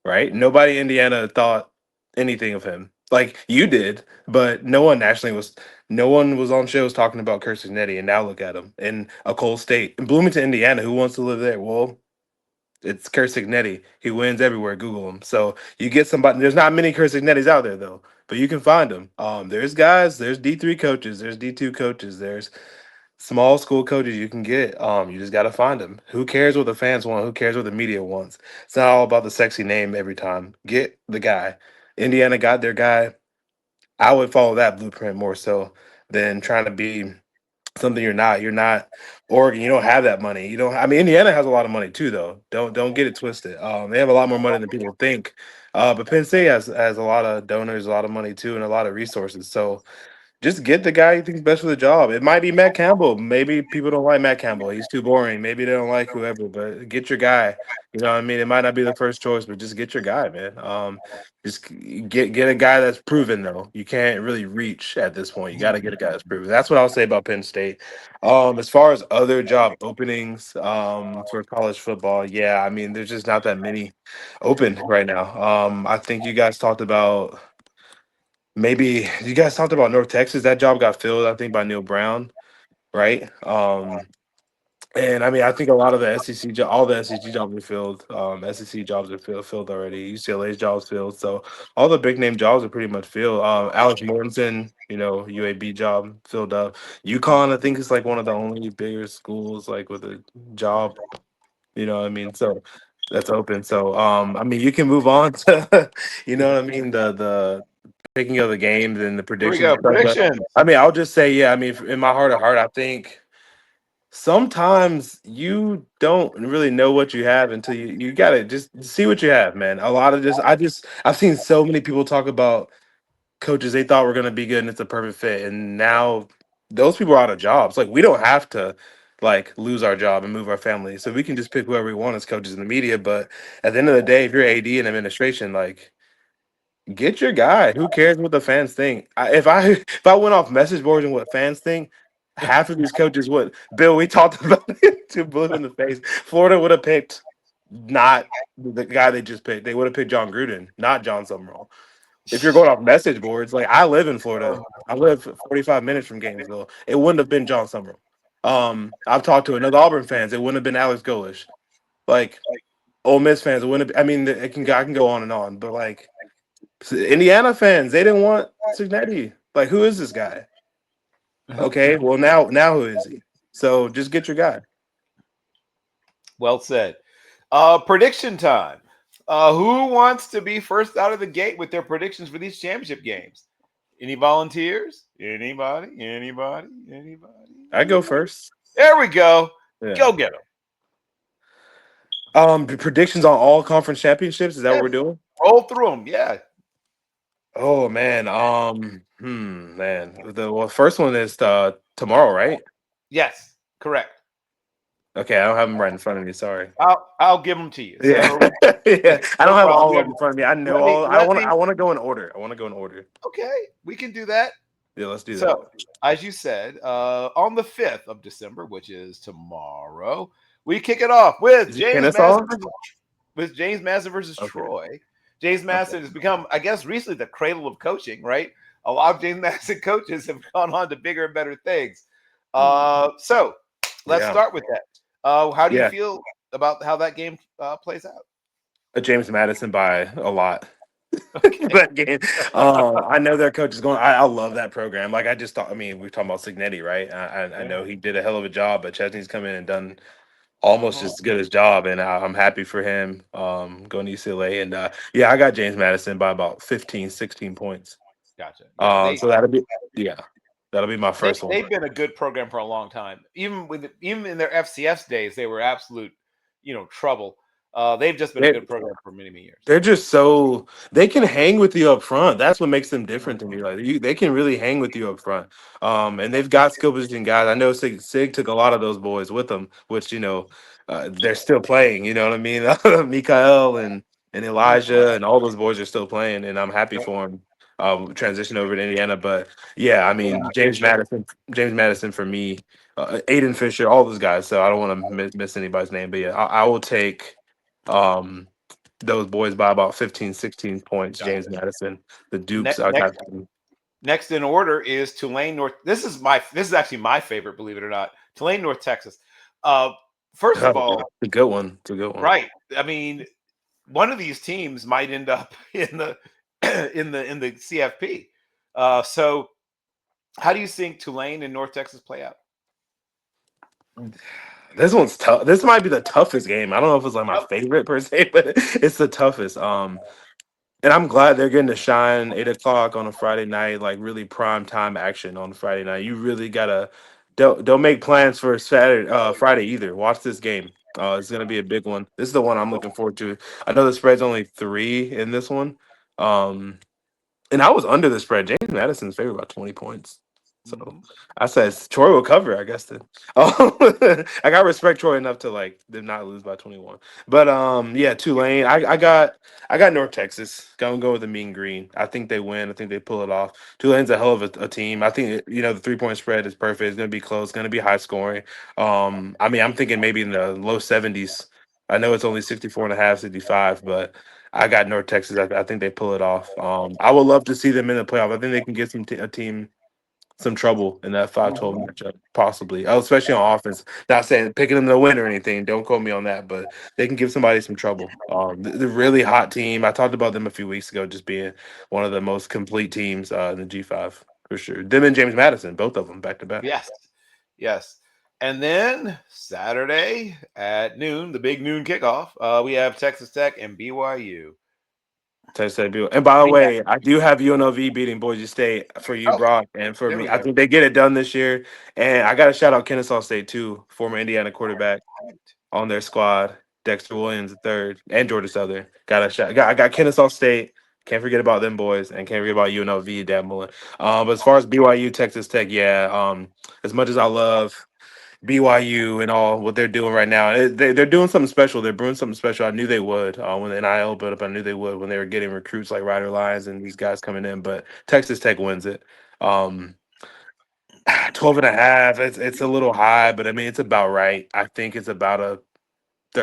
right? Nobody in Indiana thought anything of him. Like you did, but no one nationally was. No one was on shows talking about Curt Cignetti, and now look at him in a cold state in Bloomington, Indiana. Who wants to live there? Well, it's Curt Cignetti. He wins everywhere. Google him. So you get somebody. There's not many Curt Cignettis out there though, but you can find them. There's guys. There's D3 coaches. There's D2 coaches. There's small school coaches you can get. You just got to find them. Who cares what the fans want? Who cares what the media wants? It's not all about the sexy name every time. Get the guy. Indiana got their guy. I would follow that blueprint more so than trying to be something you're not. You're not Oregon. You don't have that money. You don't. I mean, Indiana has a lot of money too, though. Don't get it twisted. They have a lot more money than people think. But Penn State has a lot of donors, a lot of money too, and a lot of resources. So just get the guy you think's best for the job. It might be Matt Campbell. Maybe people don't like Matt Campbell. He's too boring. Maybe they don't like whoever, but get your guy. You know what I mean? It might not be the first choice, but just get your guy, man. Just get a guy that's proven though. You can't really reach at this point. You got to get a guy that's proven. That's what I'll say about Penn State. As far as other job openings for college football, yeah, I mean, there's just not that many open right now. I think you guys talked about. Maybe you guys talked about North Texas. That job got filled, I think, by Neil Brown, right? And I mean, I think a lot of the all the SEC jobs are filled. SEC jobs are filled already. UCLA's jobs filled. So all the big name jobs are pretty much filled. Alex Mortensen, UAB job filled up. UConn, I think, is like one of the only bigger schools like with a job. You know what I mean? So that's open. So I mean, you can move on to, you know what I mean, the picking of the games and the Here we predictions. go. and stuff, but, Predictions. I mean, I'll just say, yeah. I mean, in my heart of heart, I think sometimes you don't really know what you have until you gotta just see what you have, man. A lot of this, I've seen so many people talk about coaches they thought were gonna be good and it's a perfect fit, and now those people are out of jobs. Like we don't have to like lose our job and move our family, so we can just pick whoever we want as coaches in the media. But at the end of the day, if you're AD and administration, like get your guy. Who cares what the fans think? If I went off message boards and what fans think, half of these coaches would. Bill, we talked about it to blue in the face. Florida would have picked not the guy they just picked. They would have picked John Gruden, not John Summerall. If you're going off message boards, like I live in Florida, I live 45 minutes from Gainesville. It wouldn't have been John Summerall. I've talked to another Auburn fans. It wouldn't have been Alex Golish. Like Ole Miss fans, it wouldn't have. I mean, I can go on and on, but like. Indiana fans, they didn't want Cignetti. Like, who is this guy? Okay, well now who is he? So just get your guy. Well said. Prediction time. Who wants to be first out of the gate with their predictions for these championship games? Any volunteers? Anybody? I go first. There we go. Yeah. Go get them. Predictions on all conference championships. Is that what we're doing? Roll through them. Yeah. Oh man. Man. The first one is tomorrow, right? Yes, correct. Okay, I don't have them right in front of me. Sorry. I'll give them to you. So, yeah. Yeah. I don't have all of them in front of me. I know all. I want to go in order. Okay, we can do that. Yeah, let's do that. So, as you said, on the 5th of December, which is tomorrow, we kick it off with James Madison versus Troy. James Madison has become, I guess, recently the cradle of coaching, right? A lot of James Madison coaches have gone on to bigger and better things. So let's start with that. How do you feel about how that game plays out? James Madison by a lot. that game. I know their coach is going. I love that program. Like I just thought. I mean, we're talking about Signetti, right? I know he did a hell of a job, but Chesney's come in and done almost Mhm. as good as job, and I'm happy for him. Going to UCLA, and yeah, I got James Madison by about 15, 16 points. Gotcha. Yeah, So that'll be that'll be my first one. they've been a good program for a long time. Even in their FCS days, they were absolute, trouble. They've just been a They- good program for many, many years. They're just so they can hang with you up front. That's what makes them different to me. Like they can really hang with you up front. And they've got skill position guys. I know Sig took a lot of those boys with them, which they're still playing. You know what I mean? Mikael and Elijah and all those boys are still playing, and I'm happy for them. Transition over to Indiana, but yeah, I mean James Madison for me, Aiden Fisher, all those guys. So I don't want to miss anybody's name, but yeah, I will take. Um, those boys by about 15, 16 points. James Madison, the Dukes. Next in order is Tulane North. This is actually my favorite, believe it or not. Tulane, North Texas. First of all, it's a good one. It's a good one. Right. I mean, one of these teams might end up in the in the CFP. So how do you think Tulane and North Texas play out? This one's tough. This might be the toughest game. I don't know if it's like my favorite per se, but it's the toughest. And I'm glad they're getting to shine 8 o'clock on a Friday night, like really prime time action on Friday night. You really gotta don't make plans for Friday either. Watch this game. It's gonna be a big one. This is the one I'm looking forward to. I know the spread's only 3 in this one. And I was under the spread. James Madison's favored by 20 points. So I said Troy will cover, I guess. I got respect Troy enough to like them not lose by 21. But yeah, Tulane. I got North Texas. Gonna go with the mean green. I think they win. I think they pull it off. Tulane's a hell of a team. I think the 3-point spread is perfect. It's gonna be close. It's gonna be high scoring. I mean, I'm thinking maybe in the low 70s. I know it's only 64.5, 65, but I got North Texas. I think they pull it off. I would love to see them in the playoff. I think they can get a team some trouble in that 5-12 matchup, possibly, especially on offense. Not saying picking them to win or anything. Don't quote me on that, but they can give somebody some trouble. They're a really hot team. I talked about them a few weeks ago, just being one of the most complete teams in the G5 for sure. Them and James Madison, both of them back to back. Yes. And then Saturday at noon, the big noon kickoff, we have Texas Tech and BYU. And by the way, I do have UNLV beating Boise State for you, Brock, and for me. I think they get it done this year. And I got to shout out Kennesaw State too, former Indiana quarterback on their squad, Dexter Williams III, and Georgia Southern. I got Kennesaw State. Can't forget about them boys, and can't forget about UNLV, Dan Mullen. But as far as BYU, Texas Tech, as much as I love BYU and all what they're doing right now, they're doing something special. They're brewing something special. I knew they would when the NIL built up. I knew they would when they were getting recruits like Ryder Lyons and these guys coming in. But Texas Tech wins it. 12.5. It's a little high, but I mean it's about right. I think it's about a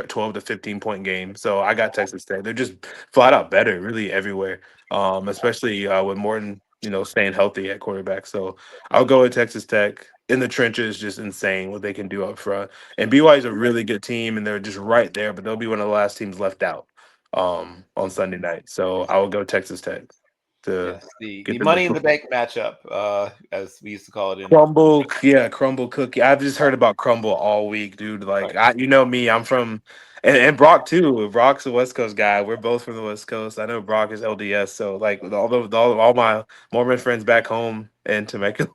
12 to 15 point game. So I got Texas Tech. They're just flat out better, really everywhere. Especially with Morton, staying healthy at quarterback. So I'll go with Texas Tech. In the trenches, just insane what they can do up front. And BYU is a really good team, and they're just right there, but they'll be one of the last teams left out on Sunday night. So I will go Texas Tech. The money in the bank matchup, as we used to call it. Crumble cookie. I've just heard about Crumble all week, dude. Like, me, I'm from – and Brock, too. Brock's a West Coast guy. We're both from the West Coast. I know Brock is LDS. So, like, all my Mormon friends back home in Temecula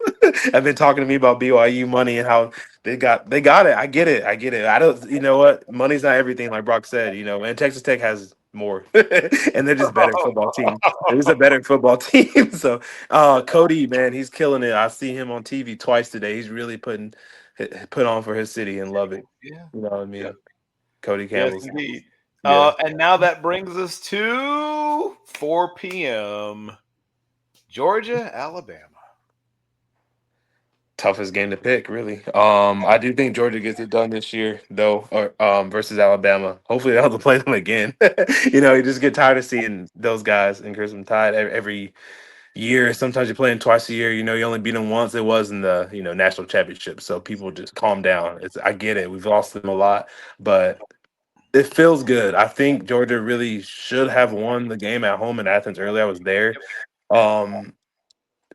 have been talking to me about BYU money and how they got it. I get it. I don't – you know what? Money's not everything, like Brock said, and Texas Tech has – more and they're just better football team. They're just a better football team. So Cody, man, he's killing it. I see him on TV twice today. He's really put on for his city and love it. You know what I mean? Cody Campbell. Yes, indeed. And now that brings us to 4 p.m. Georgia, Alabama. Toughest game to pick, really. I do think Georgia gets it done this year, though, or versus Alabama. Hopefully, they'll have to play them again. You just get tired of seeing those guys in Crimson Tide every year. Sometimes you're playing twice a year. You only beat them once. It was in the national championship. So people just calm down. I get it. We've lost them a lot, but It feels good. I think Georgia really should have won the game at home in Athens early. I was there. Um,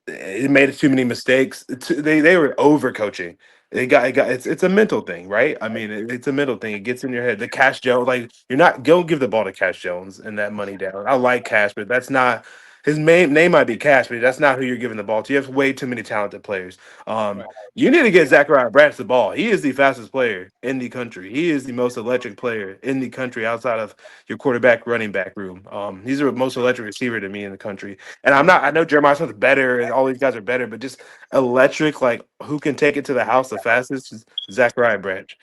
it made too many mistakes. They were overcoaching. It's a mental thing, right? I mean, it's a mental thing. It gets in your head. The Cash Jones, like you're not don't give the ball to Cash Jones and that money down. I like Cash, but that's not his main name. Might be Cash, but that's not who you're giving the ball to. You have way too many talented players. Um, you need to get Zachariah Branch the ball. He is the fastest player in the country. He is the most electric player in the country outside of your quarterback running back room. He's the most electric receiver to me in the country. And I know Jeremiah Smith's better and all these guys are better, but just electric, like who can take it to the house the fastest is Zachariah Branch.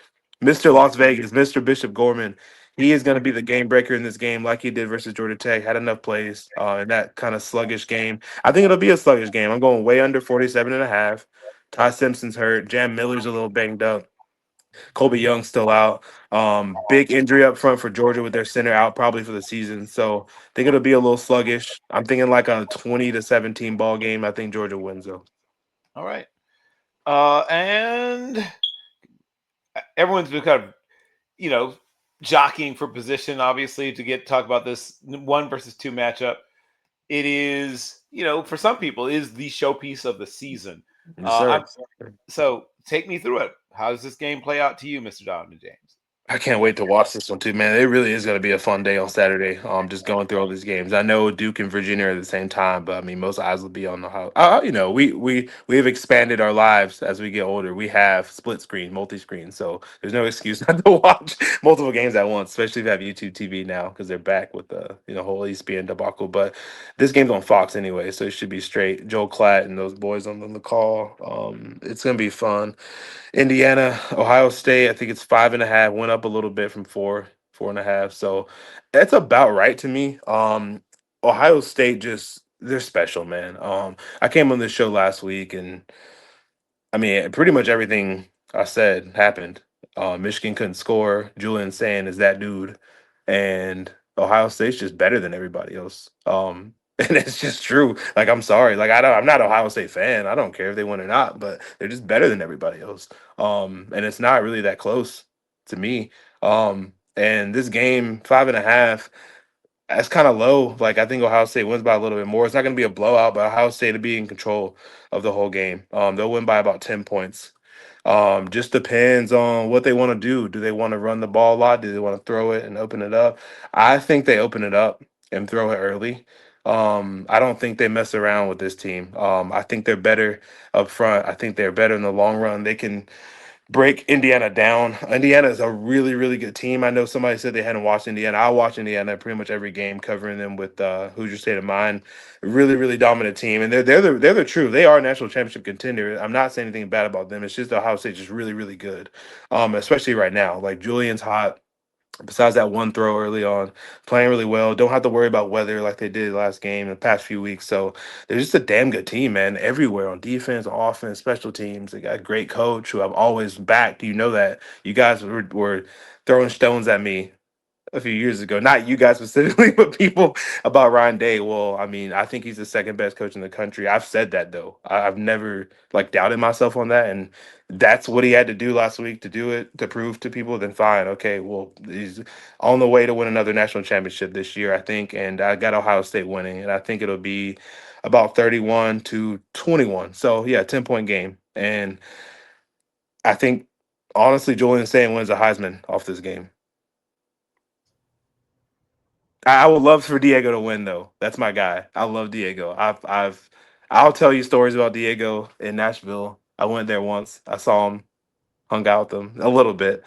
Mr. Las Vegas, Mr. Bishop Gorman. He is going to be the game breaker in this game, like he did versus Georgia Tech. Had enough plays in that kind of sluggish game. I think it'll be a sluggish game. I'm going way under 47.5. Ty Simpson's hurt. Jam Miller's a little banged up. Colby Young's still out. Big injury up front for Georgia with their center out probably for the season. So I think it'll be a little sluggish. I'm thinking like a 20-17 ball game. I think Georgia wins though. All right. And everyone's been kind of, jockeying for position, obviously, to talk about this 1 versus 2 matchup. It is, for some people, is the showpiece of the season. Yes, sir. So take me through it. How does this game play out to you, Mr. Donovan James? I can't wait to watch this one too, man. It really is going to be a fun day on Saturday. Just going through all these games. I know Duke and Virginia are at the same time, but I mean, most eyes will be on the house. We have expanded our lives as we get older. We have split screen, multi screen, so there's no excuse not to watch multiple games at once, especially if you have YouTube TV now because they're back with the whole ESPN debacle. But this game's on Fox anyway, so it should be straight. Joel Klatt and those boys on the call. It's going to be fun. Indiana, Ohio State, I think it's 5.5, went up a little bit from 4.5. So that's about right to me. Ohio State they're special, man. I came on this show last week and I mean pretty much everything I said happened. Michigan couldn't score. Julian saying is that dude. And Ohio State's just better than everybody else. And it's just true. Like, I'm sorry. Like, I'm not an Ohio State fan. I don't care if they win or not, but they're just better than everybody else. And it's not really that close to me. And this game, 5.5, that's kind of low. Like, I think Ohio State wins by a little bit more. It's not going to be a blowout, but Ohio State will be in control of the whole game. They'll win by about 10 points. Just depends on what they want to do. Do they want to run the ball a lot? Do they want to throw it and open it up? I think they open it up and throw it early. I don't think they mess around with this team. I think they're better up front. I think they're better in the long run. They can break Indiana down. Indiana is a really, really good team. I know somebody said they hadn't watched Indiana. I watch Indiana pretty much every game, covering them with Hoosier State of Mind. Really, really dominant team, and they're the truth. They are a national championship contender. I'm not saying anything bad about them. It's just Ohio State's just really, really good, especially right now. Like Julian's hot. Besides that one throw early on, playing really well. Don't have to worry about weather like they did last game in the past few weeks. So they're just a damn good team, man. Everywhere on defense, offense, special teams. They got a great coach who I've always backed. You know that. You guys were throwing stones at me a few years ago. Not you guys specifically, but people about Ryan Day. Well, I mean, I think he's the second best coach in the country. I've said that though. I've never doubted myself on that, and that's what he had to do last week to do it, to prove to people. Then fine, okay, well, he's on the way to win another national championship this year, I think, and I got Ohio State winning, and I think it'll be about 31-21. So yeah, 10-point game, and I think honestly, Julian Sayin wins a Heisman off this game. I would love for Diego to win, though. That's my guy. I love Diego. I'll tell you stories about Diego in Nashville. I went there once. I saw him, hung out with him a little bit,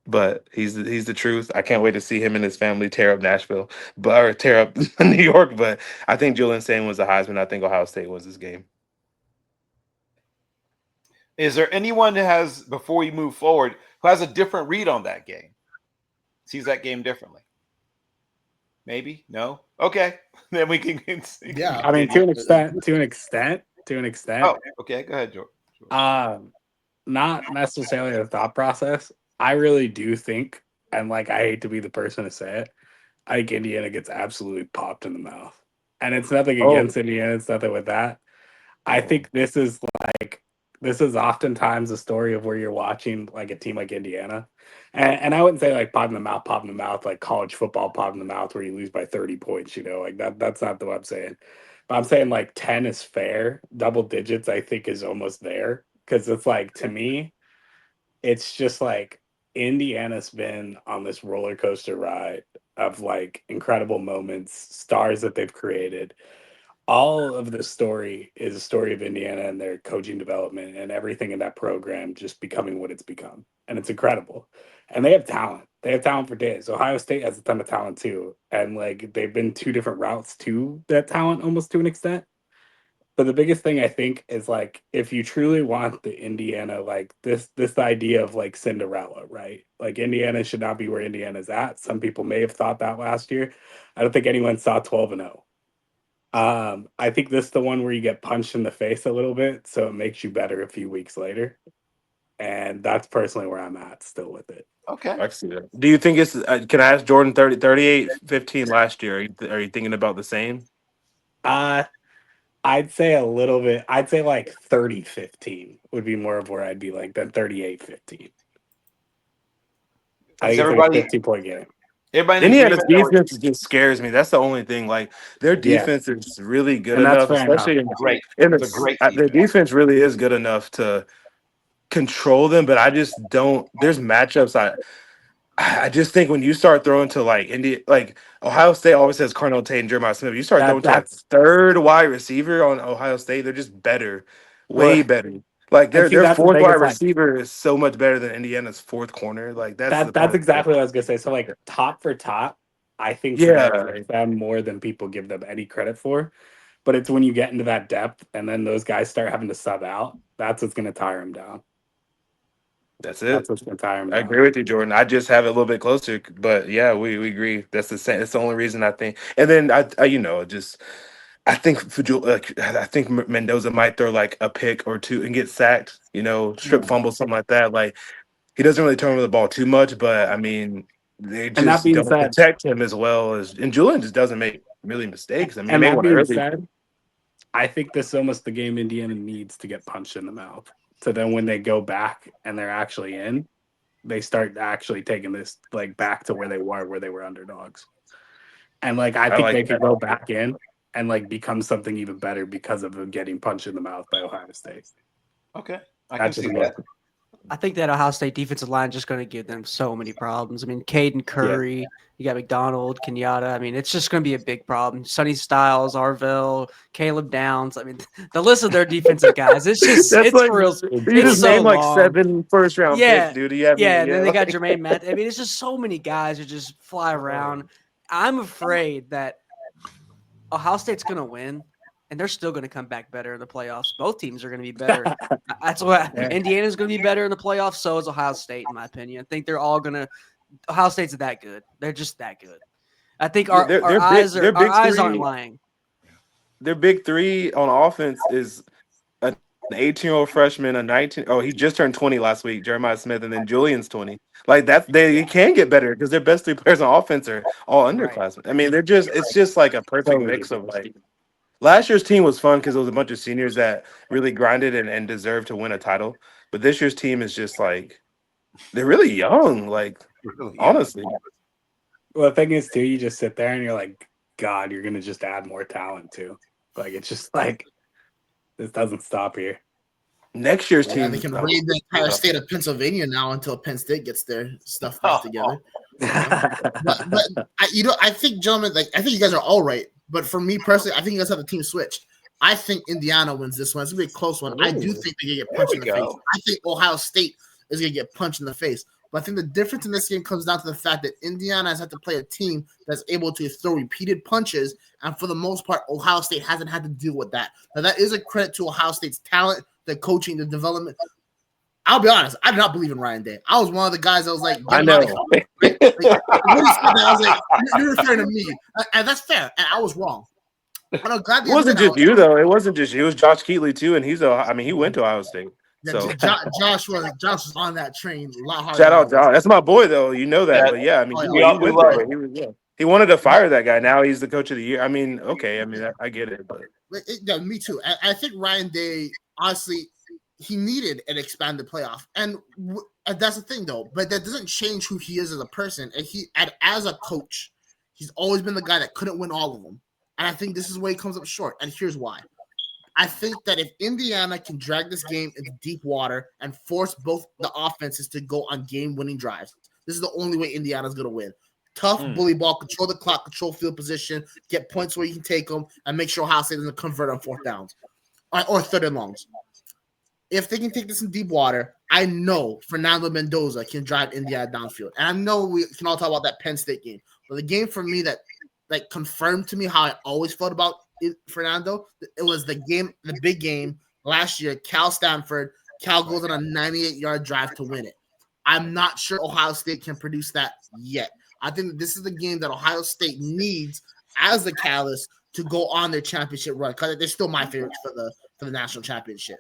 but he's the truth. I can't wait to see him and his family tear up Nashville, or tear up New York. But I think Julian Sayin was the Heisman. I think Ohio State wins this game. Is there anyone who has, before we move forward, who has a different read on that game? Sees that game differently? Maybe? No? Okay. Then we can Yeah. I mean, to an extent. Oh, okay. Go ahead, George. Not necessarily the thought process. I really do think, and I hate to be the person to say it, I think Indiana gets absolutely popped in the mouth. And it's nothing against Indiana. It's nothing with that. I think this is this is oftentimes a story of where you're watching like a team like Indiana. And I wouldn't say like pop in the mouth, like college football pop in the mouth where you lose by 30 points, like that's not what I'm saying. But I'm saying like 10 is fair. Double digits, I think, is almost there. Because it's like, to me, it's just like Indiana's been on this roller coaster ride of like incredible moments, stars that they've created. All of the story is a story of Indiana and their coaching development and everything in that program just becoming what it's become. And it's incredible. And they have talent. They have talent for days. Ohio State has a ton of talent too. And like they've been two different routes to that talent almost to an extent. But the biggest thing I think is like if you truly want the Indiana, like this idea of like Cinderella, right? Like Indiana should not be where Indiana's at. Some people may have thought that last year. I don't think anyone saw 12-0. I think this is the one where you get punched in the face a little bit, so it makes you better a few weeks later. And that's personally where I'm at still with it. Okay. I see that. Do you think it's? Can I ask Jordan 38-15 last year? Are you thinking about the same? I'd say a little bit. I'd say like 30-15 would be more of where I'd be like than 38-15. I think it's like a 15-point game. Everybody in Indiana's agreement defense just scares me. That's the only thing. Like their defense is really good And that's enough, fair especially Great. in It's a great their defense. defense really is good enough to control them. But I just don't. There's matchups. I just think when you start throwing to like Ohio State always has Carnell Tate and Jeremiah Smith. You start throwing to a third wide receiver on Ohio State, they're just better, way better. Like their fourth wide receiver is so much better than Indiana's fourth corner. Like that's exactly what I was gonna say. So like top for top, I think them more than people give them any credit for. But it's when you get into that depth and then those guys start having to sub out, that's what's gonna tire them down. That's it. That's what's gonna tire them down. I agree with you, Jordan. I just have it a little bit closer, but yeah, we agree. That's the same. It's the only reason I think. And then I I think Mendoza might throw like a pick or two and get sacked. Strip fumble, something like that. Like he doesn't really turn over the ball too much, but I mean, they just don't protect him as well as. And Julian just doesn't make really mistakes. I mean, and that being said, I think this is almost the game Indiana needs to get punched in the mouth. So then when they go back and they're actually in, they start actually taking this like back to where they were underdogs. And like I think they could go back in and like become something even better because of them getting punched in the mouth by Ohio State. Okay. I can see that. I think that Ohio State defensive line is just going to give them so many problems. I mean, Caden Curry, you got McDonald, Kenyatta. I mean, it's just going to be a big problem. Sonny Styles, Arvell, Caleb Downs. I mean, the list of their defensive guys, it's just it's like, real. You just named like 7 first-round picks, dude. And then they got Jermaine Matt. I mean, it's just so many guys who just fly around. I'm afraid that Ohio State's going to win. And they're still going to come back better in the playoffs. Both teams are going to be better. That's what Indiana's going to be better in the playoffs. So is Ohio State, in my opinion. I think they're all going to. Ohio State's that good. They're just that good. I think our eyes aren't lying. Their big three on offense is an 18-year-old freshman, a 19. Oh, he just turned 20 last week. Jeremiah Smith, and then Julian's 20. Like they can get better because their best 3 players on offense are all underclassmen. I mean, it's just like a perfect mix of like. Last year's team was fun because it was a bunch of seniors that really grinded and deserved to win a title. But this year's team is just like they're really young. Like honestly, well, the thing is too, you just sit there and you're like, God, you're gonna just add more talent too. Like it's just like this doesn't stop here. Next year's team, they can raid the entire state of Pennsylvania now until Penn State gets their stuff back together. But I think, gentlemen, like I think you guys are all right. But for me personally, I think you guys have the team switched. I think Indiana wins this one. It's gonna be a close one. I do think they get punched in the face. I think Ohio State is gonna get punched in the face. But I think the difference in this game comes down to the fact that Indiana has had to play a team that's able to throw repeated punches, and for the most part, Ohio State hasn't had to deal with that. Now that is a credit to Ohio State's talent, the coaching, the development. I'll be honest, I did not believe in Ryan Day. I was one of the guys that was like, I know. I was like, you're referring to me. And that's fair. And I was wrong. But I'm glad it wasn't just you, though. It wasn't just you. It was Josh Keatley, too. And he went to Ohio State. So Josh was on that train a lot harder. Shout out Josh. That's my boy, though. You know that. But yeah, I mean, we love it. He wanted to fire that guy. Now he's the coach of the year. I mean, okay. I mean, I get it. But me too. I think Ryan Day, honestly, he needed an expanded playoff, and that's the thing though. But that doesn't change who he is as a person. And as a coach, he's always been the guy that couldn't win all of them. And I think this is where he comes up short. And here's why. I think that if Indiana can drag this game into deep water and force both the offenses to go on game-winning drives, this is the only way Indiana's going to win. Tough bully ball, control the clock, control field position, get points where you can take them, and make sure Ohio State doesn't convert on fourth downs or third and longs. If they can take this in deep water, I know Fernando Mendoza can drive Indiana downfield. And I know we can all talk about that Penn State game. But the game for me that confirmed to me how I always felt about Fernando, it was the big game last year, Cal-Stanford. Cal goes on a 98-yard drive to win it. I'm not sure Ohio State can produce that yet. I think this is the game that Ohio State needs as the catalyst to go on their championship run, because they're still my favorites for the national championship.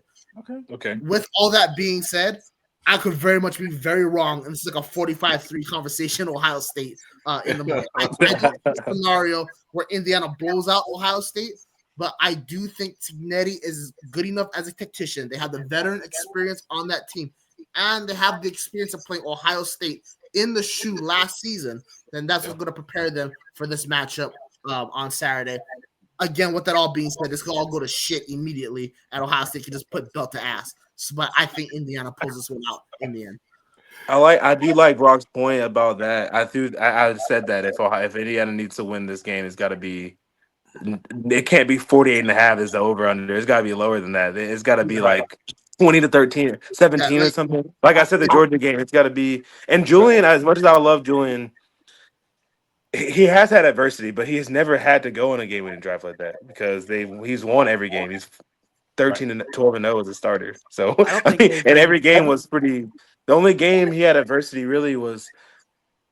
Okay. With all that being said, I could very much be very wrong, and this is like a 45-3 conversation. Ohio State in the moment. I don't think a scenario where Indiana blows out Ohio State, but I do think Cignetti is good enough as a tactician. They have the veteran experience on that team, and they have the experience of playing Ohio State in the shoe last season. Then that's what's going to prepare them for this matchup on Saturday. Again, with that all being said, this could all go to shit immediately, and Ohio State can just put belt to ass. So, but I think Indiana pulls this one out in the end. I do like Brock's point about that. I said that if Indiana needs to win this game, it's got to be. It can't be 48.5 is the over under. It's got to be lower than that. It's got to be like 20-13, 17 or something. Like I said, the Georgia game, it's got to be. And Julian, as much as I love Julian, he has had adversity, but he has never had to go in a game-winning drive like that because he's won every game. He's 13-12-0 as a starter. So and every game was pretty. The only game he had adversity really was,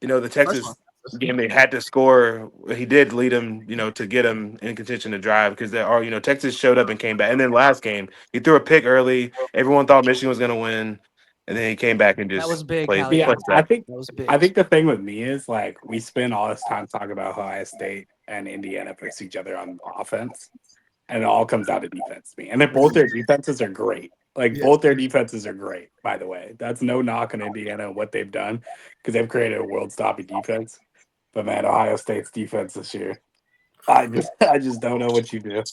the Texas game. They had to score. He did lead him, to get him in contention to drive because Texas showed up and came back. And then last game, he threw a pick early. Everyone thought Michigan was going to win, and then he came back and just That was big. Yeah, I think that was big. I think the thing with me is we spend all this time talking about Ohio State and Indiana versus each other on offense, and it all comes down to defense to me. And then both their defenses are great. Both their defenses are great, by the way. That's no knock on Indiana and what they've done because they've created a world-stopping defense. But, man, Ohio State's defense this year, I just don't know what you do.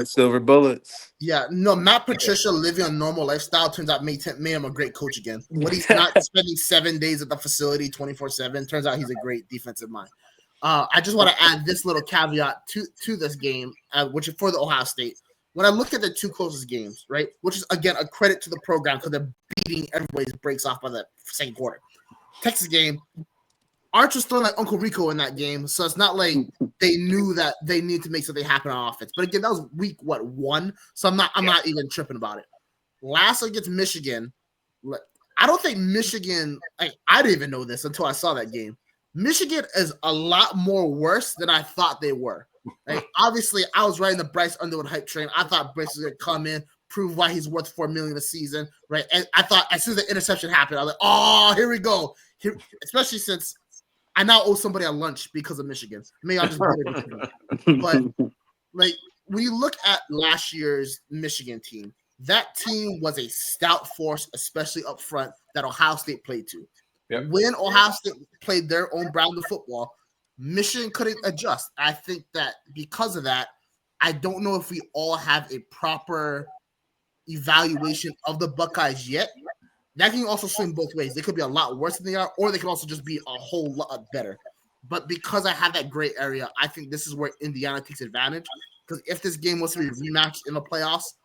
Silver bullets. Yeah, no, Matt Patricia living a normal lifestyle turns out made him a great coach again. When he's not spending 7 days at the facility 24/7, turns out he's a great defensive mind. I just want to add this little caveat to this game, which is for the Ohio State. When I look at the two closest games, right, which is, again, a credit to the program because they're beating everybody's breaks off by the second quarter. Texas game, Arch was throwing like Uncle Rico in that game, so it's not like they knew that they need to make something happen on offense. But again, that was week 1, so I'm not even tripping about it. Last against Michigan, I don't think Michigan. I didn't even know this until I saw that game. Michigan is a lot more worse than I thought they were. Obviously, I was riding the Bryce Underwood hype train. I thought Bryce was going to come in, prove why he's worth $4 million a season, right? And I thought as soon as the interception happened, I was like, "Oh, here we go!" Especially since I now owe somebody a lunch because of Michigan. Maybe I'll just but when you look at last year's Michigan team, that team was a stout force, especially up front, that Ohio State played to. Yep. When Ohio State played their own brand of football, Michigan couldn't adjust. I think that because of that, I don't know if we all have a proper evaluation of the Buckeyes yet. That can also swing both ways. They could be a lot worse than they are, or they could also just be a whole lot better. But because I have that gray area, I think this is where Indiana takes advantage. Because if this game was to be rematched in the playoffs,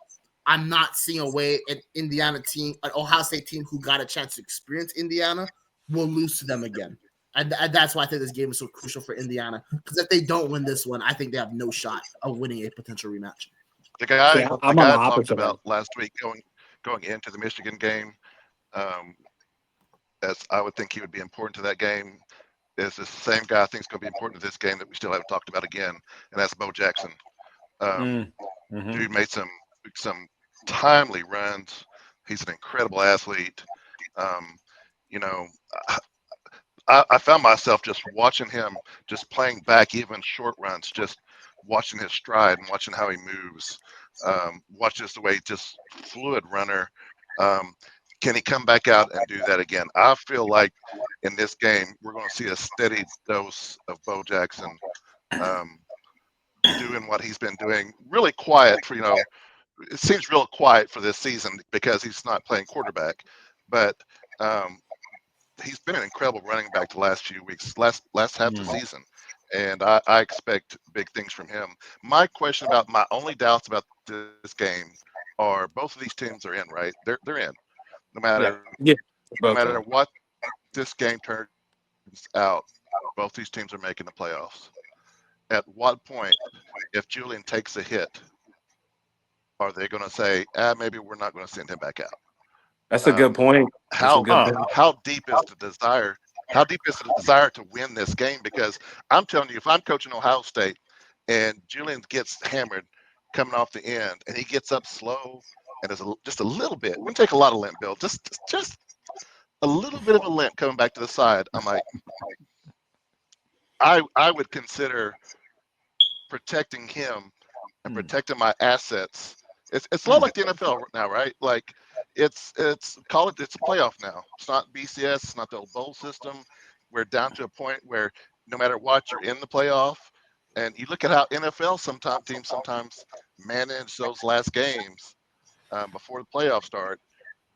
I'm not seeing a way an Indiana team, an Ohio State team who got a chance to experience Indiana, will lose to them again. And that's why I think this game is so crucial for Indiana. Because if they don't win this one, I think they have no shot of winning a potential rematch. The guy Yeah, I talked about last week going into the Michigan game, as I would think he would be important to that game, is the same guy I think is going to be important to this game that we still haven't talked about again, and that's Bo Jackson. Dude made some timely runs. He's an incredible athlete. I found myself just watching him, just playing back even short runs, just watching his stride and watching how he moves. Watch just the way, just fluid runner. Can he come back out and do that again? I feel like in this game we're going to see a steady dose of Bo Jackson doing what he's been doing. Really quiet for it seems real quiet for this season because he's not playing quarterback, but he's been an incredible running back the last few weeks, last half the season, and I expect big things from him. My only doubts about this game are both of these teams are in, right? They're in. No matter Yeah. no Both matter of them. what this game turns out, both these teams are making the playoffs. At what point, if Julian takes a hit, are they going to say, maybe we're not going to send him back out? That's a good point. That's a good point. How deep is the desire? How deep is the desire to win this game? Because I'm telling you, if I'm coaching Ohio State and Julian gets hammered coming off the end, and he gets up slow, and there's just a little bit. It wouldn't take a lot of limp, Bill. Just a little bit of a limp coming back to the side. I'm like, I would consider protecting him and protecting my assets. It's a lot like the NFL now, right? Like it's a playoff now. It's not BCS. It's not the old bowl system. We're down to a point where no matter what, you're in the playoff. And you look at how NFL teams sometimes manage those last games before the playoffs start.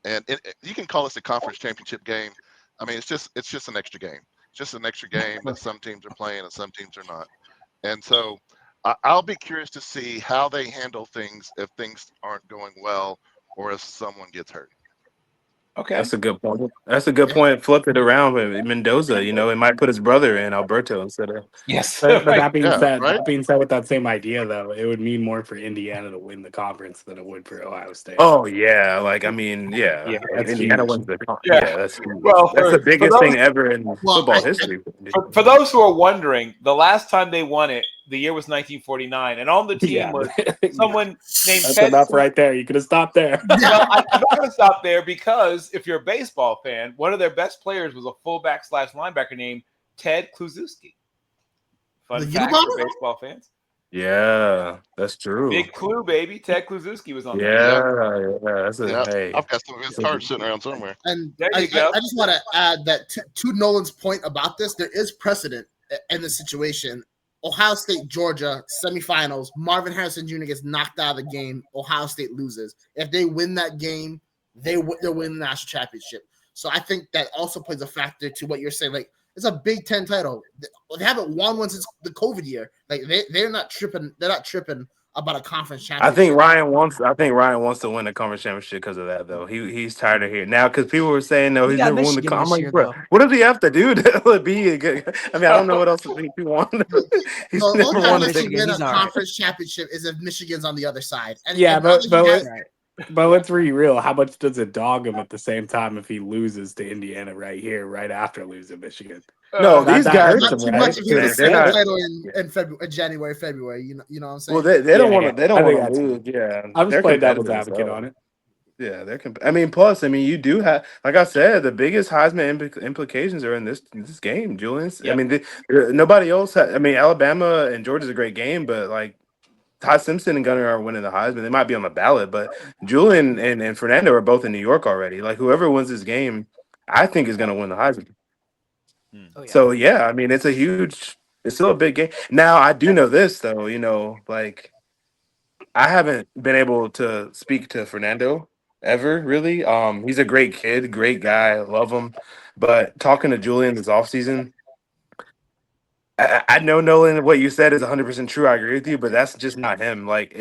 And you can call this a conference championship game. I mean, it's just an extra game. It's just an extra game that some teams are playing and some teams are not. And so I'll be curious to see how they handle things if things aren't going well or if someone gets hurt. Okay. That's a good point. That's a good point. Flip it around with Mendoza. It might put his brother in Alberto instead of. Yes. But that being Yeah, said, right? with that same idea though, it would mean more for Indiana to win the conference than it would for Ohio State. Oh yeah, yeah. Yeah, that's Indiana huge. wins the. Yeah. Yeah, that's huge. Well, That's the biggest those- thing ever in Well, football history. For those who are wondering, the last time they won it, the year was 1949, and on the team was someone named That's Ted. enough right there. You could have stopped there. Well, I'm not going to stop there because if you're a baseball fan, one of their best players was a fullback / linebacker named Ted Kluszewski. Fun The fact Unabomber? for baseball fans. Yeah, that's true. Big clue, baby. Ted Kluszewski was on the team. Yeah. That's Yeah, hey. I've got some of his cards sitting around somewhere. And There I you go. just want to add that to Nolan's point about this, there is precedent in the situation. Ohio State, Georgia, semifinals. Marvin Harrison Jr. gets knocked out of the game. Ohio State loses. If they win that game, they'll win the national championship. So I think that also plays a factor to what you're saying. Like, it's a Big Ten title. They haven't won one since the COVID year. Like they're not tripping. They're not tripping about a conference championship. I think Ryan wants to win the conference championship because of that, though. He's tired of hearing now because people were saying no, We he's got never won the Michigan conference. this I'm year, like, bro, though. what does he have to do to be a good? I mean, I don't know what else he won. He's The never only won time the they should Michigan, win a he's all right. conference championship is if Michigan's on the other side. And Yeah, and now but- that but you let- guys- But let's be real. How much does it dog him at the same time if he loses to Indiana right after losing Michigan? No, That- these that guys. hurts not him, too right? much if he They're was the not- title in February, January, February. You know what I'm saying? Well, they don't Yeah, want to. yeah. They don't I think want to that's- lose. Yeah, I'm they're just playing devil's competitive, advocate so. on it. Yeah, I mean, plus, I mean, you do have, like I said, the biggest Heisman implications are in this game, Julius. Yeah. I mean, nobody else. I mean, Alabama and Georgia's a great game, but like Ty Simpson and Gunnar are winning the Heisman. They might be on the ballot, but Julian and Fernando are both in New York already. Like whoever wins this game, I think is going to win the Heisman. Oh, yeah. So yeah, I mean, it's still a big game. Now I do know this though, like I haven't been able to speak to Fernando ever really. He's a great kid, great guy, I love him. But talking to Julian this offseason, I know Nolan, what you said is 100% true. I agree with you, but that's just not him. Like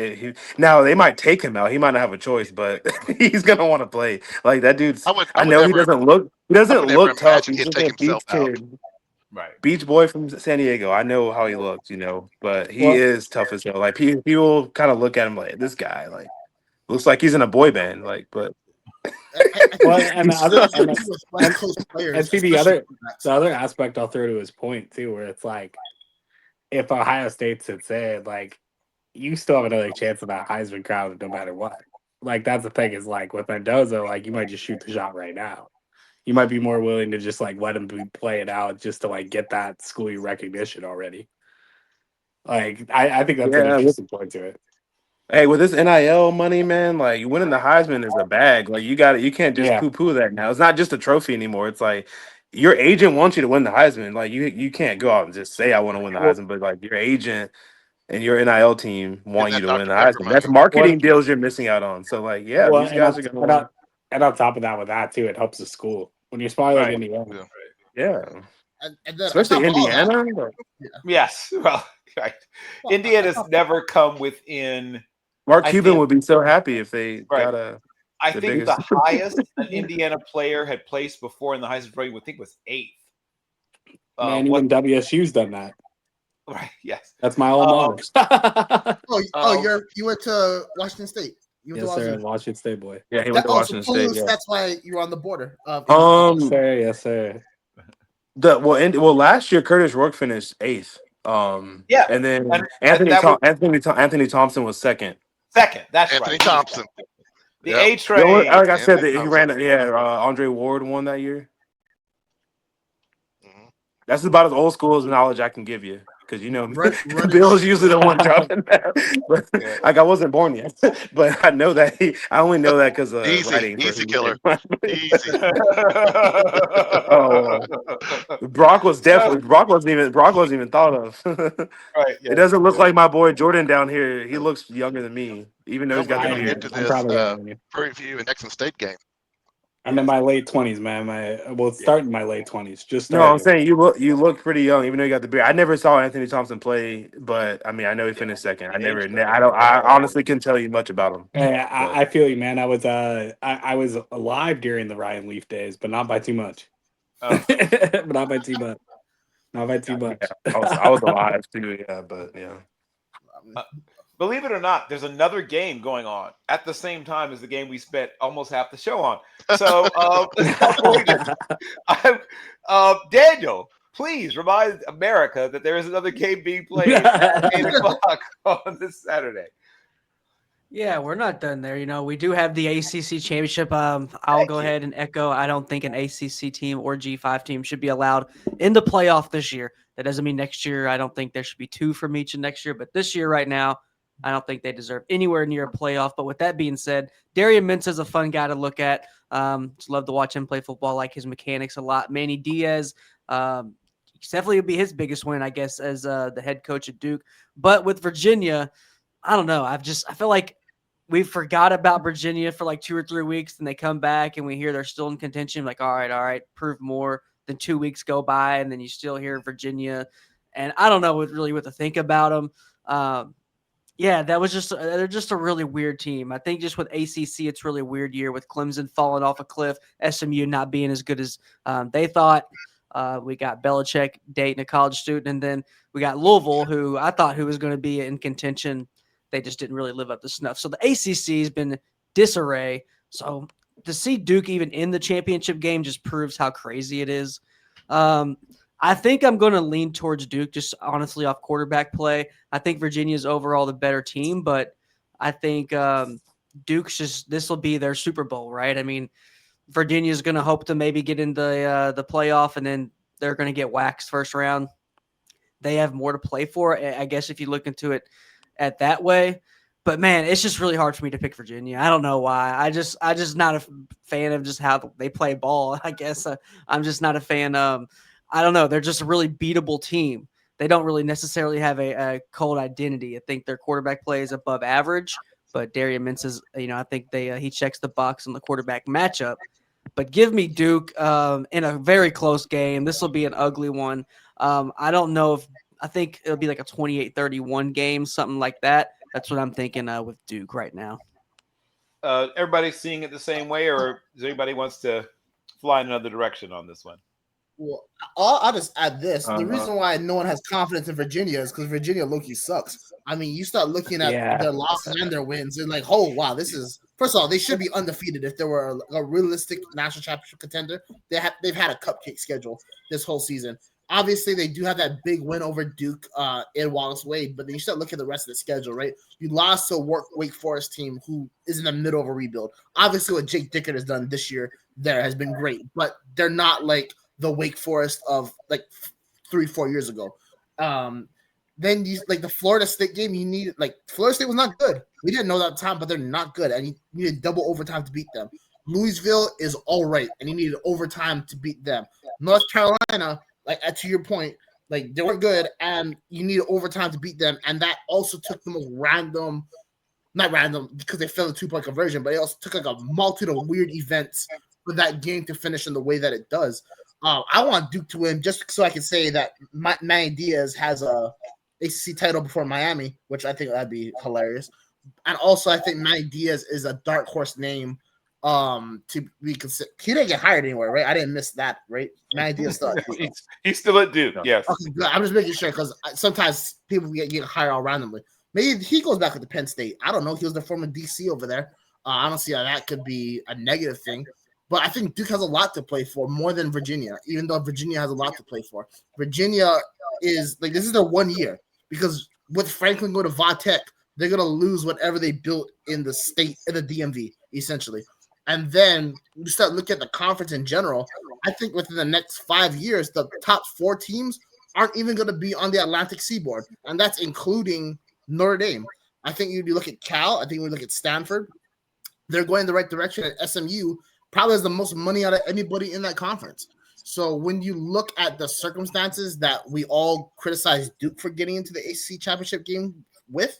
now, they might take him out. He might not have a choice, but he's gonna want to play. Like that dude's. I know he doesn't look. He doesn't look tough. He'd He's just take a beach himself out. kid. Right. Beach boy from San Diego. I know how he looks, but he Well- is tough as hell. Like people kind of look at him like this guy, like looks like he's in a boy band. Like, but I think Well, it's- and the other- it's and- with West Coast players, and see, the especially other- The other aspect I'll throw to his point too, where it's like, if Ohio State sits in, like, you still have another chance of that Heisman crowd no matter what. Like that's the thing is like with Mendoza, like you might just shoot the shot right now. You might be more willing to just like let him play it out just to like get that schooly recognition already. Like I think that's an Yeah, interesting point to it. Hey, with this NIL money, man, like winning the Heisman is a bag. Like you can't just Yeah. poo-poo that now. It's not just a trophy anymore. It's like your agent wants you to win the Heisman. Like you can't go out and just say I want to win the Well, Heisman, but like your agent and your NIL team Get want you that to win Dr. the Pepper Heisman. That's money. marketing what? deals you're missing out on. So like, yeah, Well, these guys are gonna and on top of that, with that too, it helps the school when you're smaller like Right. Indiana. Yeah. yeah, And then on especially top of all that, Indiana. but Yes. Well, right. well, Indiana's never come within. Mark I Cuban think- would be so happy if they Right. got I the think biggest. the highest an Indiana player had placed before in the Heisman voting would think was 8th. Man, even WSU's done that. Right. Yes. That's my alma mater. you went to Washington State. You went Yes, to sir. Washington. Washington State boy. Yeah, he went to Washington State. Yeah. That's why you were on the border. Of Yes, sir. Yes, sir. Last year Curtis Rourke finished 8th. Yeah, and then and Anthony Thompson was second. Second. That's Anthony right. Thompson. The Yep. A train. Like I said, Anthony he Thompson. ran. Yeah, Andre Ward won that year. Mhm. That's about as old school as knowledge I can give you, because Right. Bill's usually the one dropping that. But, like I wasn't born yet, but I know that I only know that because writing. Easy killer. Easy. Oh, Brock wasn't even thought of. Right. It doesn't look like my boy Jordan down here. He looks younger than me, even though he's got the We're gonna beard. get to I'm this probably younger than you. preview and Texan State game. I'm in my late 20s, man. Starting my late 20s. Just No, I'm starting. saying you look pretty young, even though you got the beard. I never saw Anthony Thompson play, but I mean, I know he finished second. I honestly couldn't tell you much about him. Hey, I feel you, man. I was alive during the Ryan Leaf days, but not by too much. Oh. But not by too much. Not by too much. Yeah, I was alive too, yeah, but yeah. Believe it or not, there's another game going on at the same time as the game we spent almost half the show on. So, Daniel, please remind America that there is another game being played at 8 o'clock on this Saturday. Yeah, we're not done there. We do have the ACC championship. I'll go ahead and echo. I don't think an ACC team or G5 team should be allowed in the playoff this year. That doesn't mean next year. I don't think there should be 2 from each in next year. But this year, right now, I don't think they deserve anywhere near a playoff. But with that being said, Darian Mintz is a fun guy to look at. Just love to watch him play football. Like his mechanics a lot. Manny Diaz, definitely would be his biggest win, I guess, as the head coach at Duke. But with Virginia, I don't know. I feel like we forgot about Virginia for like 2 or 3 weeks, and they come back and we hear they're still in contention. Like, all right, prove more. Then 2 weeks go by, and then you still hear Virginia, and I don't know what to think about them. Yeah, that was they're just a really weird team. I think just with ACC, it's really a weird year with Clemson falling off a cliff, SMU not being as good as they thought. We got Belichick dating a college student, and then we got Louisville, who I thought was going to be in contention. They just didn't really live up to snuff. So the ACC has been disarray. So to see Duke even in the championship game just proves how crazy it is. I think I'm going to lean towards Duke, just honestly off quarterback play. I think Virginia is overall the better team, but I think Duke's this will be their Super Bowl, right? I mean, Virginia is going to hope to maybe get into the playoff, and then they're going to get waxed first round. They have more to play for, I guess, if you look into it at that way. But man, it's just really hard for me to pick Virginia. I don't know why. I just not a fan of just how they play ball. I guess I'm just not a fan. I don't know. They're just a really beatable team. They don't really necessarily have a cold identity. I think their quarterback play is above average, but Darian Mintz is, I think he checks the box on the quarterback matchup. But give me Duke in a very close game. This will be an ugly one. I don't know I think it'll be like a 28-31 game, something like that. That's what I'm thinking with Duke right now. Everybody's seeing it the same way, or does anybody wants to fly in another direction on this one? Well, I'll just add this. The reason why no one has confidence in Virginia is because Virginia low-key sucks. I mean, you start looking at their losses and their wins, and like, oh, wow, this is – first of all, they should be undefeated if they were a realistic national championship contender. They've had a cupcake schedule this whole season. Obviously, they do have that big win over Duke in Wallace Wade, but then you start looking at the rest of the schedule, right? You lost to a Wake Forest team who is in the middle of a rebuild. Obviously, what Jake Dickert has done this year there has been great, but they're not like – the Wake Forest of like 3-4 years ago. then you like the Florida State game. You need like Florida State was not good. We didn't know that at the time, but they're not good, and you needed double overtime to beat them. Louisville is all right, and you needed overtime to beat them. North Carolina, like to your point, like they weren't good, and you needed overtime to beat them, and that also took the most random. Not random because they failed the 2-point conversion, but it also took like a multitude of weird events for that game to finish in the way that it does. I want Duke to win just so I can say that Manny Diaz has a ACC title before Miami, which I think that'd be hilarious. And also, I think Manny Diaz is a dark horse name to be considered. He didn't get hired anywhere, right? I didn't miss that, right? Manny Diaz still at Duke. He's still at Duke, yes. Okay, good. I'm just making sure because sometimes people get hired all randomly. Maybe he goes back to Penn State. I don't know. He was the former DC over there. I don't see how that could be a negative thing. But I think Duke has a lot to play for, more than Virginia, even though Virginia has a lot to play for. Virginia is like this is their 1 year because with Franklin going to Va-Tech, they're gonna lose whatever they built in the state in the DMV, essentially. And then you start looking at the conference in general. I think within the next 5 years, the top 4 teams aren't even going to be on the Atlantic Seaboard, and that's including Notre Dame. I think you look at Cal. I think we look at Stanford. They're going in the right direction. And SMU probably has the most money out of anybody in that conference. So when you look at the circumstances that we all criticize Duke for getting into the ACC championship game with,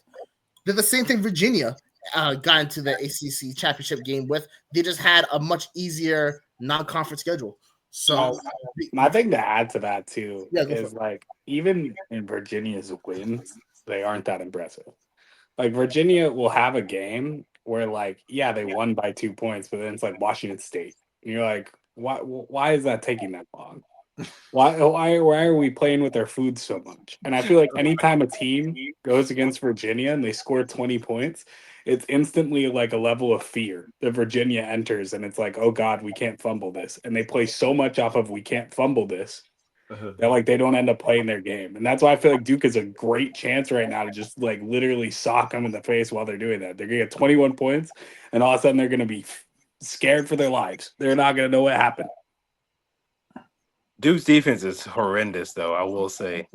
they're the same thing Virginia got into the ACC championship game with. They just had a much easier non-conference schedule. So my thing to add to that too is like even in Virginia's wins, they aren't that impressive. Like Virginia will have a game where like, yeah, they won by 2 points, but then it's like Washington State. And you're like, why is that taking that long? Why are we playing with our food so much? And I feel like anytime a team goes against Virginia and they score 20 points, it's instantly like a level of fear that Virginia enters, and it's like, oh God, we can't fumble this. And they play so much off of we can't fumble this that like they don't end up playing their game. And that's why I feel like Duke is a great chance right now to just like literally sock them in the face while they're doing that. They're gonna get 21 points, and all of a sudden they're gonna be scared for their lives. They're not gonna know what happened. Duke's defense is horrendous, though, I will say.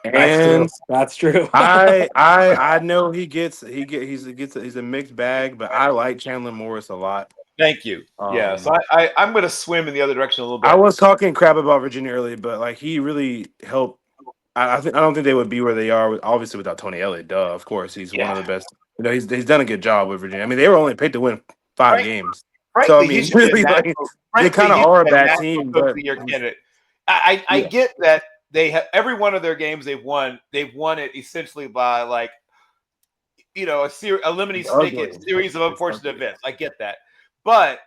And that's true. I know he's a mixed bag, but I like Chandler Morris a lot. Thank you. So I'm going to swim in the other direction a little bit. I was talking crap about Virginia earlier, but like he really helped. I don't think they would be where they are, obviously, without Tony Elliott. Duh, of course, he's one of the best. You know, he's done a good job with Virginia. I mean, they were only picked to win 5 games. Frankly, so I mean, really, like, they kind of are a bad team. But I get that they have every one of their games they've won it essentially by like, you know, a limited series of unfortunate events. I get that, but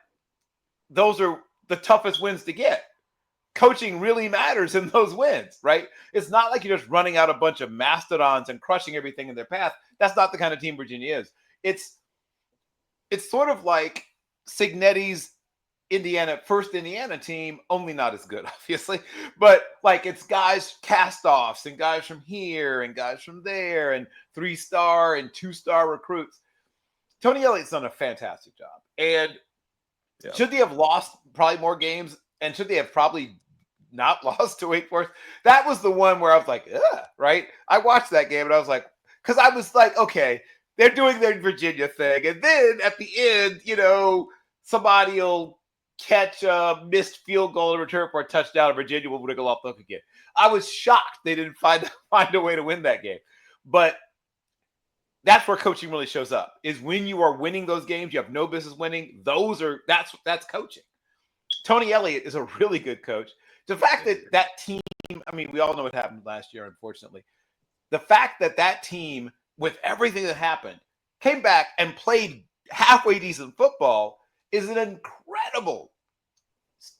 those are the toughest wins to get. Coaching really matters in those wins, right? It's not like you're just running out a bunch of mastodons and crushing everything in their path. That's not the kind of team Virginia is. It's sort of like Signetti's first Indiana team, only not as good, obviously. But like it's guys cast-offs and guys from here and guys from there and 3-star and 2-star recruits. Tony Elliott's done a fantastic job. And should they have lost probably more games? And should they have probably not lost to Wake Forest? That was the one where I was like, ugh, right? I watched that game and I was like, because I was like, okay, they're doing their Virginia thing. And then at the end, you know, somebody will catch a missed field goal and return for a touchdown, and Virginia will wiggle off the hook again. I was shocked they didn't find a way to win that game. But that's where coaching really shows up, is when you are winning those games you have no business winning. That's coaching. Tony Elliott is a really good coach. The fact that team, I mean, we all know what happened last year, unfortunately. The fact that team, with everything that happened, came back and played halfway decent football is an incredible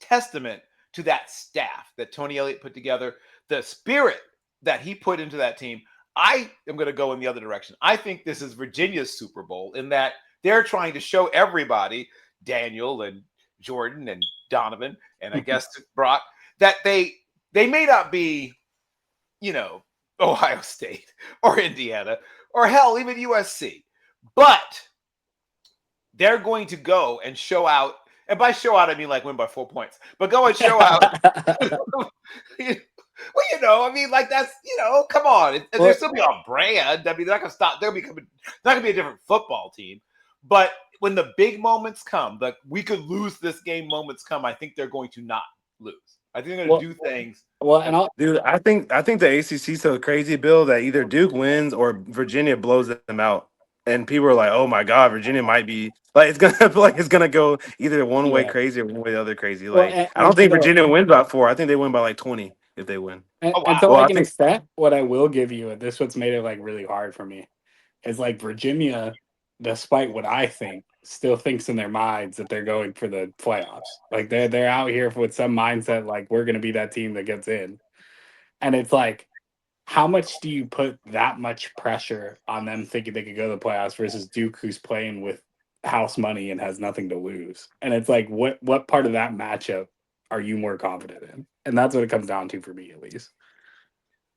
testament to that staff that Tony Elliott put together, the spirit that he put into that team. I am going to go in the other direction. I think this is Virginia's Super Bowl in that they're trying to show everybody, Daniel and Jordan and Donovan, and I guess Brock, that they may not be, you know, Ohio State or Indiana or hell, even USC, but they're going to go and show out. And by show out, I mean like win by 4 points, but go and show out. Well, I mean, like that's come on. Well- They're still be on brand. I mean, they're not gonna stop. They're not gonna be a different football team. But when the big moments come, like we could lose this game moments come, I think they're going to not lose. I think they're gonna do things. Well, and Dude, I think the ACC's so crazy, Bill, that either Duke wins or Virginia blows them out, and people are like, "Oh my God, Virginia might be like it's gonna I feel like it's gonna go either one way Yeah. crazy or one way the other crazy." Well, Like, and- I don't think and, Virginia wins by 4. I think they win by like 20 if they win. And, Oh, and to wow. Well, like I an think- extent, what I will give you, and this what's made it like really hard for me, is like Virginia, despite what I think, still thinks in their minds that they're going for the playoffs. Like they're out here with some mindset like we're gonna be that team that gets in. And it's like, how much do you put that much pressure on them thinking they could go to the playoffs versus Duke, who's playing with house money and has nothing to lose? And it's like, what part of that matchup are you more confident in? And that's what it comes down to for me, at least.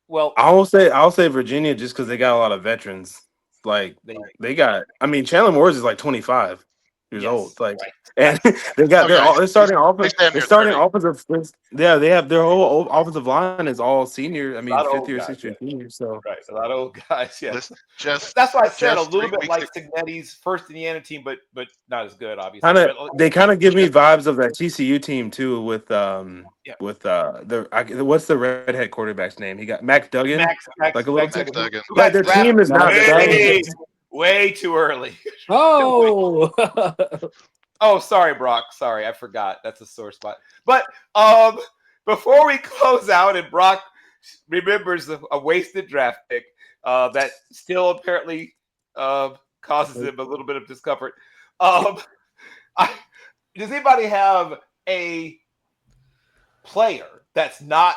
Well, I'll say Virginia just because they got a lot of veterans. Like they got. I mean, Chandler Morris is like 25 years Yes, old. Like, right. and they got they're starting offense. stand They're near starting 30. offensive. Yeah, they have their whole offensive line is all senior. I mean, lot of 5th old year, guys, 6th year, yeah. senior. So Right, a lot of old guys. Yeah, That's why I said a just little 3 bit like weeks Cignetti's first Indiana team, but not as good, obviously. they kind of give me vibes of that TCU team too. With what's the redhead quarterback's name? He got Max Duggan. Max like a little Max Duggan. who Yeah, got their drafted team is not way too early. Oh, Oh, sorry, Brock. Sorry, I forgot. That's a sore spot. But before we close out, and Brock remembers a wasted draft pick that still apparently causes him a little bit of discomfort. Does anybody have a player that's not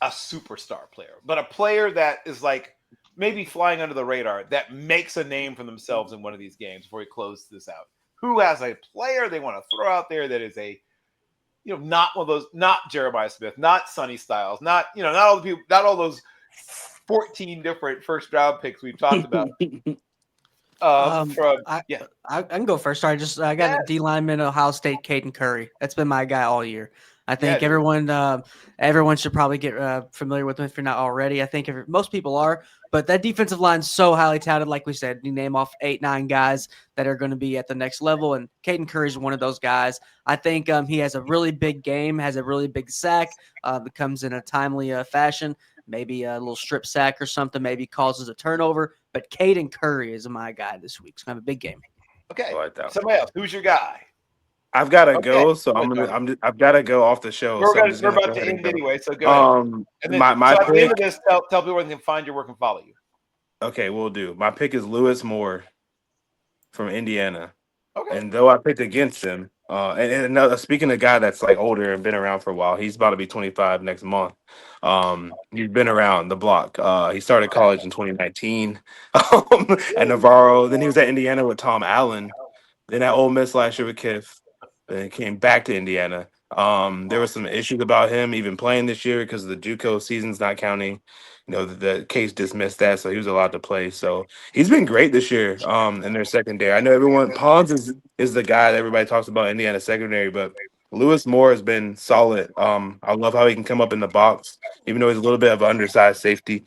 a superstar player, but a player that is like maybe flying under the radar that makes a name for themselves in one of these games before we close this out? Who has a player they want to throw out there that is not one of those, not Jeremiah Smith, not Sonny Styles, not all the people, not all those 14 different first round picks we've talked about. I can go first. Sorry, I got a D lineman, Ohio State, Caden Curry. That's been my guy all year. I think everyone should probably get familiar with him if you're not already. I think most people are, but that defensive line's so highly touted. Like we said, you name off 8-9 guys that are going to be at the next level, and Caden Curry is one of those guys. I think he has a really big game, has a really big sack, comes in a timely fashion, maybe a little strip sack or something, maybe causes a turnover. But Caden Curry is my guy this week. It's kind of a big game. Okay, I like that. somebody else. Who's your guy? I've got to go, so Okay. I've got to go off the show. We're so about to end anyway, so go ahead. And then, my so at the end pick. of this, tell people where they can find your work and follow you. Okay, we'll do. My pick is Lewis Moore from Indiana. Okay. And though I picked against him, speaking of a guy that's like older and been around for a while, he's about to be 25 next month. He's been around the block. He started college in 2019 at Navarro. Then he was at Indiana with Tom Allen. Then at Ole Miss last year with Kiff. Then he came back to Indiana. There were some issues about him even playing this year because the JUCO season's not counting. The case dismissed that, so he was allowed to play. So he's been great this year in their secondary. I know everyone, Pons is the guy that everybody talks about Indiana secondary, but Lewis Moore has been solid. I love how he can come up in the box, even though he's a little bit of an undersized safety.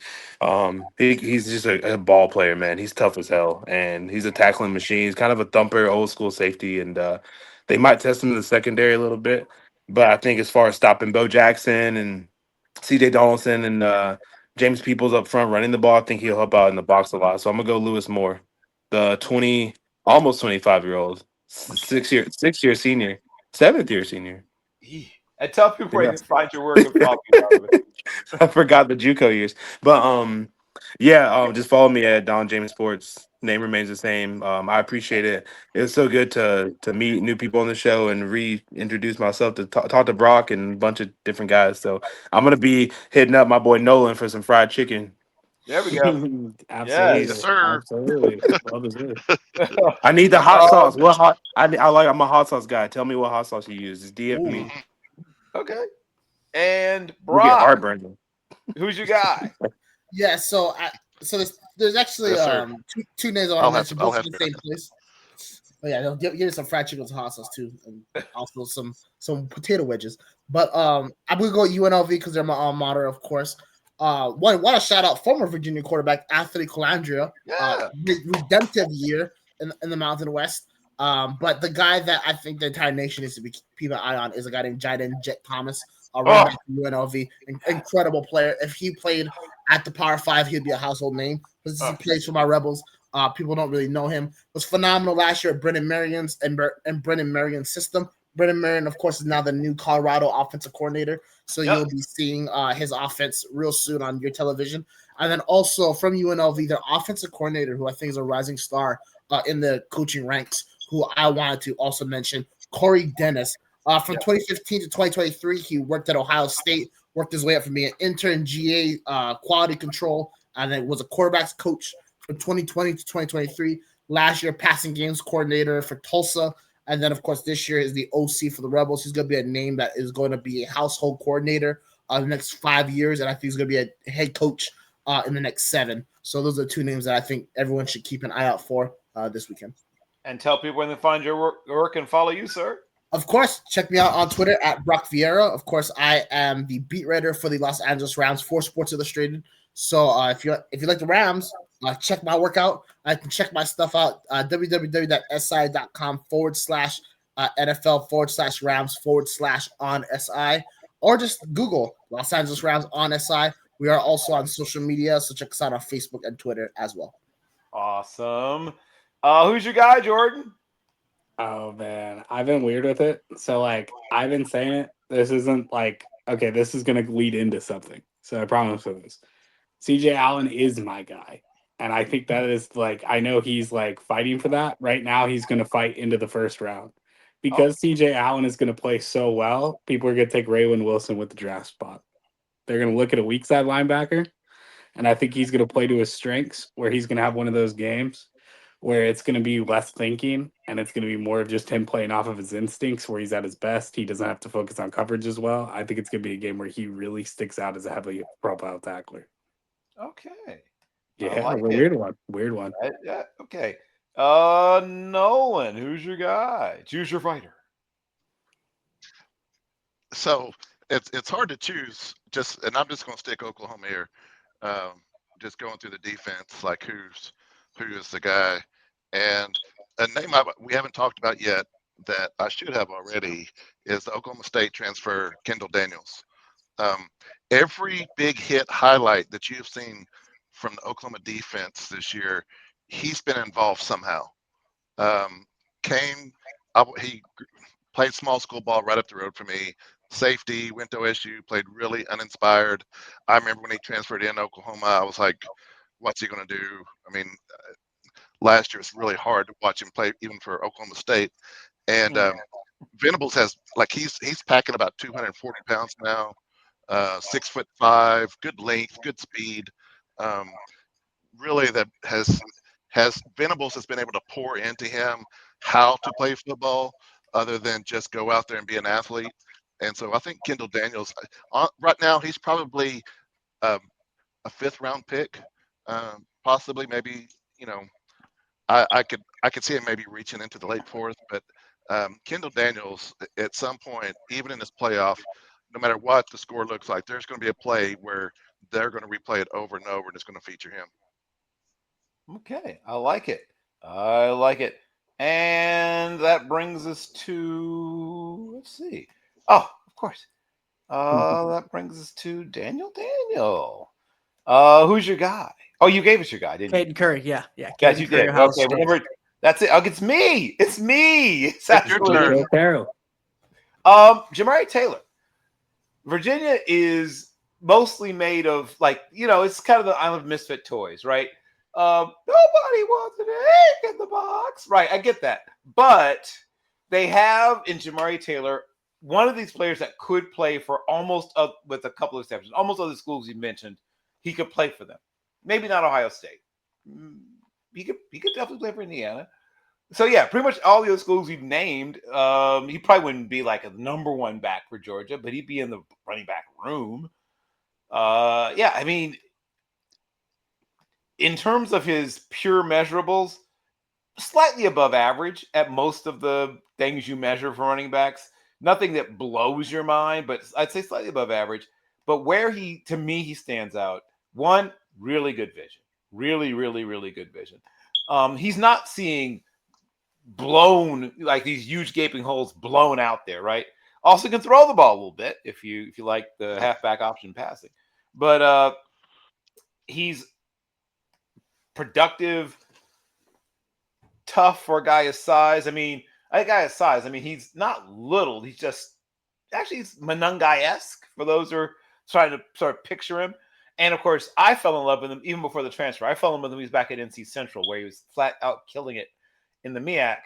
He's just a ball player, man. He's tough as hell, and he's a tackling machine. He's kind of a thumper, old school safety, and they might test him in the secondary a little bit. But I think as far as stopping Bo Jackson and C.J. Donaldson and James Peoples up front running the ball, I think he'll help out in the box a lot. So I'm gonna go Lewis Moore, the almost 25-year-old, 6-year senior, 7th-year senior. And tell people where you can find your work and follow you. I forgot the JUCO years, but just follow me at Don James Sports. Name remains the same. I appreciate it. It's so good to meet new people on the show and reintroduce myself to talk to Brock and a bunch of different guys. So I'm gonna be hitting up my boy Nolan for some fried chicken. There we go. Absolutely, Yes, sir. Absolutely. Well deserved. I need the hot sauce. What hot? I'm a hot sauce guy. Tell me what hot sauce you use. Just DM me. Okay. And We get Brock, heartburn. who's your guy? Yeah, so there's actually Yes, sir. two names I I'll want to have mention, to- I'll both have in the to. same place. Oh yeah, they'll give you some fried chicken with hot sauce too, and also some potato wedges. But I'm gonna go UNLV because they're my alma mater, of course. Want to shout out former Virginia quarterback Anthony Colandrea. Yeah. Redemptive year in the Mountain West. But the guy that I think the entire nation needs to be keeping an eye on is a guy named Jaden Jet Thomas, running back from UNLV. Incredible player. If he played at the Power Five, he'd be a household name. Because he plays for my Rebels. People don't really know him. Was phenomenal last year at Brennan Marion's and Brennan Marion's system. Brennan Marion, of course, is now the new Colorado offensive coordinator. So you'll be seeing his offense real soon on your television. And then also from UNLV, their offensive coordinator, who I think is a rising star in the coaching ranks, who I wanted to also mention, Corey Dennis. From 2015 to 2023, he worked at Ohio State, worked his way up from being an intern GA quality control, and then was a quarterbacks coach from 2020 to 2023. Last year, passing games coordinator for Tulsa. And then, of course, this year is the OC for the Rebels. He's going to be a name that is going to be a household coordinator the next 5 years. And I think he's going to be a head coach in the next 7. So those are 2 names that I think everyone should keep an eye out for this weekend. And tell people when they find your work and follow you, sir. Of course, check me out on Twitter at Brock Vieira. Of course, I am the beat writer for the Los Angeles Rams for Sports Illustrated. So if you like the Rams, check my work out. I can check my stuff out. www.si.com/NFL/Rams/on-SI, or just Google Los Angeles Rams on SI. We are also on social media, so check us out on Facebook and Twitter as well. Awesome. Who's your guy, Jordan? Oh man, I've been weird with it. So like I've been saying it. This isn't like okay, this is gonna lead into something. So I promise you this. CJ Allen is my guy. And I think that is like I know he's like fighting for that. Right now he's gonna fight into the first round. Because CJ Allen is gonna play so well, people are gonna take Raylan Wilson with the draft spot. They're gonna look at a weak side linebacker, and I think he's gonna play to his strengths where he's gonna have one of those games where it's going to be less thinking and it's going to be more of just him playing off of his instincts where he's at his best. He doesn't have to focus on coverage as well. I think it's going to be a game where he really sticks out as a heavily profile tackler. Okay. Yeah, like weird one. Weird one. Yeah, okay. Nolan, who's your guy? Choose your fighter. So it's hard to choose. And I'm just going to stick Oklahoma here. Just going through the defense, like who is the guy? And a name we haven't talked about yet that I should have already is the Oklahoma State transfer, Kendall Daniels. Every big hit highlight that you've seen from the Oklahoma defense this year, he's been involved somehow. He played small school ball right up the road for me. Safety, went to OSU, played really uninspired. I remember when he transferred in Oklahoma, I was like, what's he going to do? I mean, last year it's really hard to watch him play even for Oklahoma State. And Venables has he's packing about 240 pounds now, 6'5", good length, good speed. Really that has Venables has been able to pour into him how to play football other than just go out there and be an athlete. And so I think Kendall Daniels right now he's probably a 5th round pick, possibly maybe, I could see him maybe reaching into the late 4th, but Kendall Daniels at some point, even in this playoff, no matter what the score looks like, there's going to be a play where they're going to replay it over and over, and it's going to feature him. Okay, I like it. And that brings us to, let's see. Oh, of course. That brings us to Daniel. Who's your guy? Oh, you gave us your guy, didn't you? Caden Curry, yeah. Yes, you did. Okay, whenever that's it. Oh, it's me. It's your turn. Jamari Taylor. Virginia is mostly made of it's kind of the island of misfit toys, right? Nobody wants an egg in the box. Right, I get that. But they have in Jamari Taylor one of these players that could play for almost, with a couple of exceptions, almost other schools you mentioned, he could play for them. Maybe not Ohio State. He could definitely play for Indiana. So, yeah, pretty much all the other schools you've named, he probably wouldn't be like a number 1 back for Georgia, but he'd be in the running back room. Yeah, I mean, in terms of his pure measurables, slightly above average at most of the things you measure for running backs. Nothing that blows your mind, but I'd say slightly above average. But where to me, he stands out. One, really good vision. Really, really, really good vision. He's not seeing blown like these huge gaping holes blown out there, right? Also can throw the ball a little bit if you like the halfback option passing. But he's productive, tough for a guy his size. I mean, he's not little. He's just he's Monangai-esque for those who are trying to sort of picture him. And of course, I fell in love with him even before the transfer. I fell in love with him. He was back at NC Central, where he was flat out killing it in the MEAC.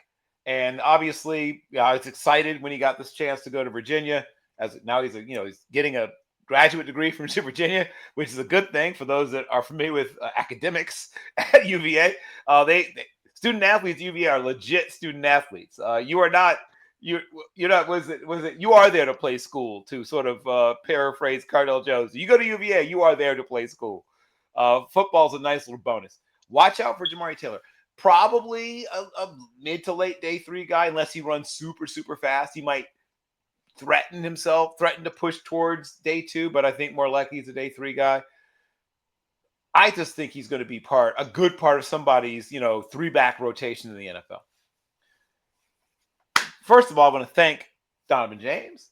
And obviously, I was excited when he got this chance to go to Virginia. As now he's getting a graduate degree from Virginia, which is a good thing for those that are familiar with academics at UVA. They student athletes at UVA are legit student athletes. You are not. You're not. Was it? You are there to play school. To sort of paraphrase Cardell Jones, you go to UVA, you are there to play school. Football's a nice little bonus. Watch out for Jamari Taylor. Probably a mid to late day 3 guy, unless he runs super, super fast. He might threaten to push towards day 2, but I think more likely he's a day 3 guy. I just think he's going to be a good part of somebody's, 3-back rotation in the NFL. First of all, I want to thank Donovan James,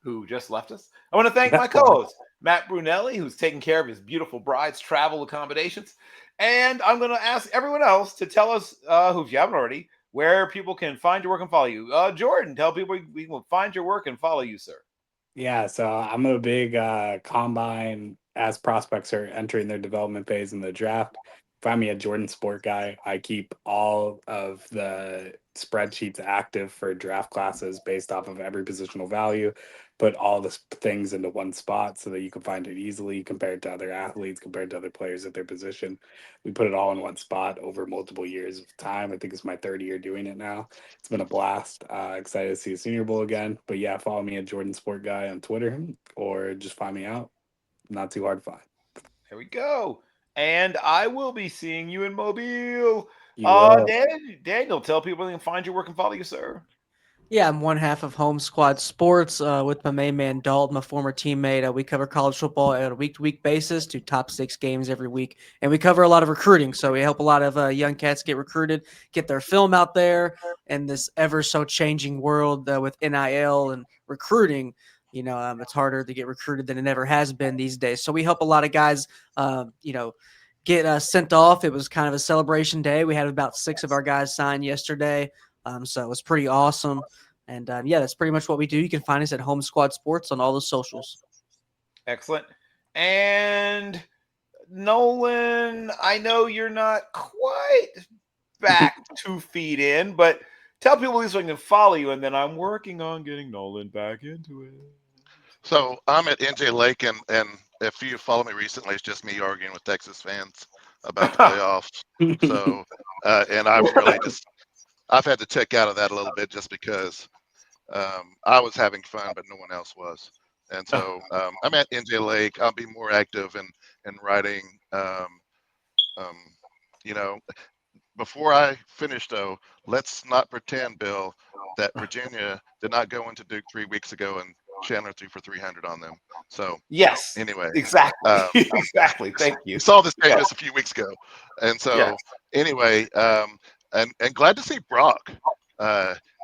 who just left us. I want to thank my co-host, Matt Brunelli, who's taking care of his beautiful bride's travel accommodations. And I'm going to ask everyone else to tell us, who if you haven't already, where people can find your work and follow you. Jordan, tell people we will find your work and follow you, sir. Yeah, so I'm a big combine as prospects are entering their development phase in the draft. Find me a Jordan Sport Guy. I keep all of the spreadsheets active for draft classes based off of every positional value. Put all the things into one spot so that you can find it easily compared to other athletes, compared to other players at their position. We put it all in one spot over multiple years of time. I think it's my 3rd year doing it now. It's been a blast. Excited to see a Senior Bowl again. But yeah, follow me at Jordan Sport Guy on Twitter or just find me out. Not too hard to find. There we go. And I will be seeing you in Mobile. will. Daniel, tell people they can find your work and follow you, sir. Yeah, I'm one half of Home Squad Sports with my main man Dalton, my former teammate. We cover college football on a week-to-week basis, do top 6 games every week, and we cover a lot of recruiting. So we help a lot of young cats get recruited, get their film out there in this ever so changing world with NIL and recruiting. It's harder to get recruited than it ever has been these days. So we help a lot of guys, get sent off. It was kind of a celebration day. We had about 6 of our guys sign yesterday. So it was pretty awesome. And that's pretty much what we do. You can find us at Home Squad Sports on all the socials. Excellent. And Nolan, I know you're not quite back 2 feet in, but tell people at least so I can follow you. And then I'm working on getting Nolan back into it. So I'm at NJ Lake, and if you follow me recently, it's just me arguing with Texas fans about the playoffs. So, and I've had to check out of that a little bit just because I was having fun, but no one else was. And so I'm at NJ Lake. I'll be more active in writing. Before I finish, though, let's not pretend, Bill, that Virginia did not go into Duke 3 weeks ago and Chandler threw for 300 on them. So yes, anyway, exactly, exactly. Thank you. We saw this game just a few weeks ago, and so anyway, and glad to see Brock.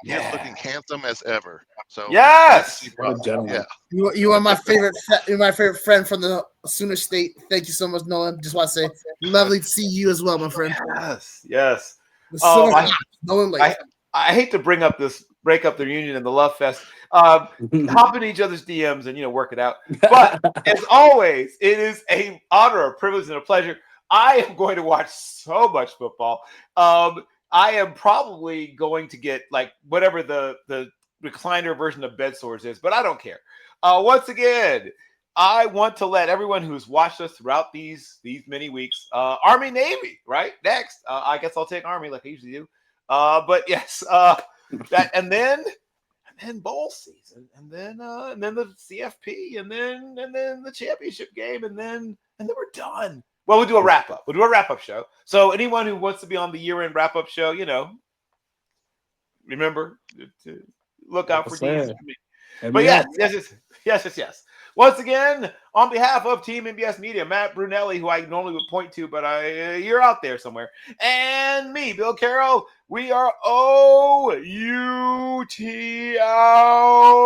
He is looking handsome as ever. So yes, Gentleman. Yeah. You are my favorite. You're my favorite friend from the Sooner State. Thank you so much, Nolan. Just want to say, lovely to see you as well, my friend. Yes. Nolan Lake. I hate to break up the reunion and the love fest. Hop in each other's DMs and work it out. But as always, it is an honor, a privilege, and a pleasure. I am going to watch so much football. I am probably going to get whatever the recliner version of bed sores is, but I don't care. Once again, I want to let everyone who's watched us throughout these many weeks, Army Navy, right? Next, I guess I'll take Army like I usually do. But yes, that and then bowl season, and then the CFP, and then the championship game, and then we're done. Well, we'll do a wrap up. We'll do a wrap up show. So anyone who wants to be on the year-end wrap up show, remember to look out for DMs. But yes. Once again, on behalf of Team MBS Media, Matt Brunelli, who I normally would point to, but you're out there somewhere, and me, Bill Carroll, we are OUT out.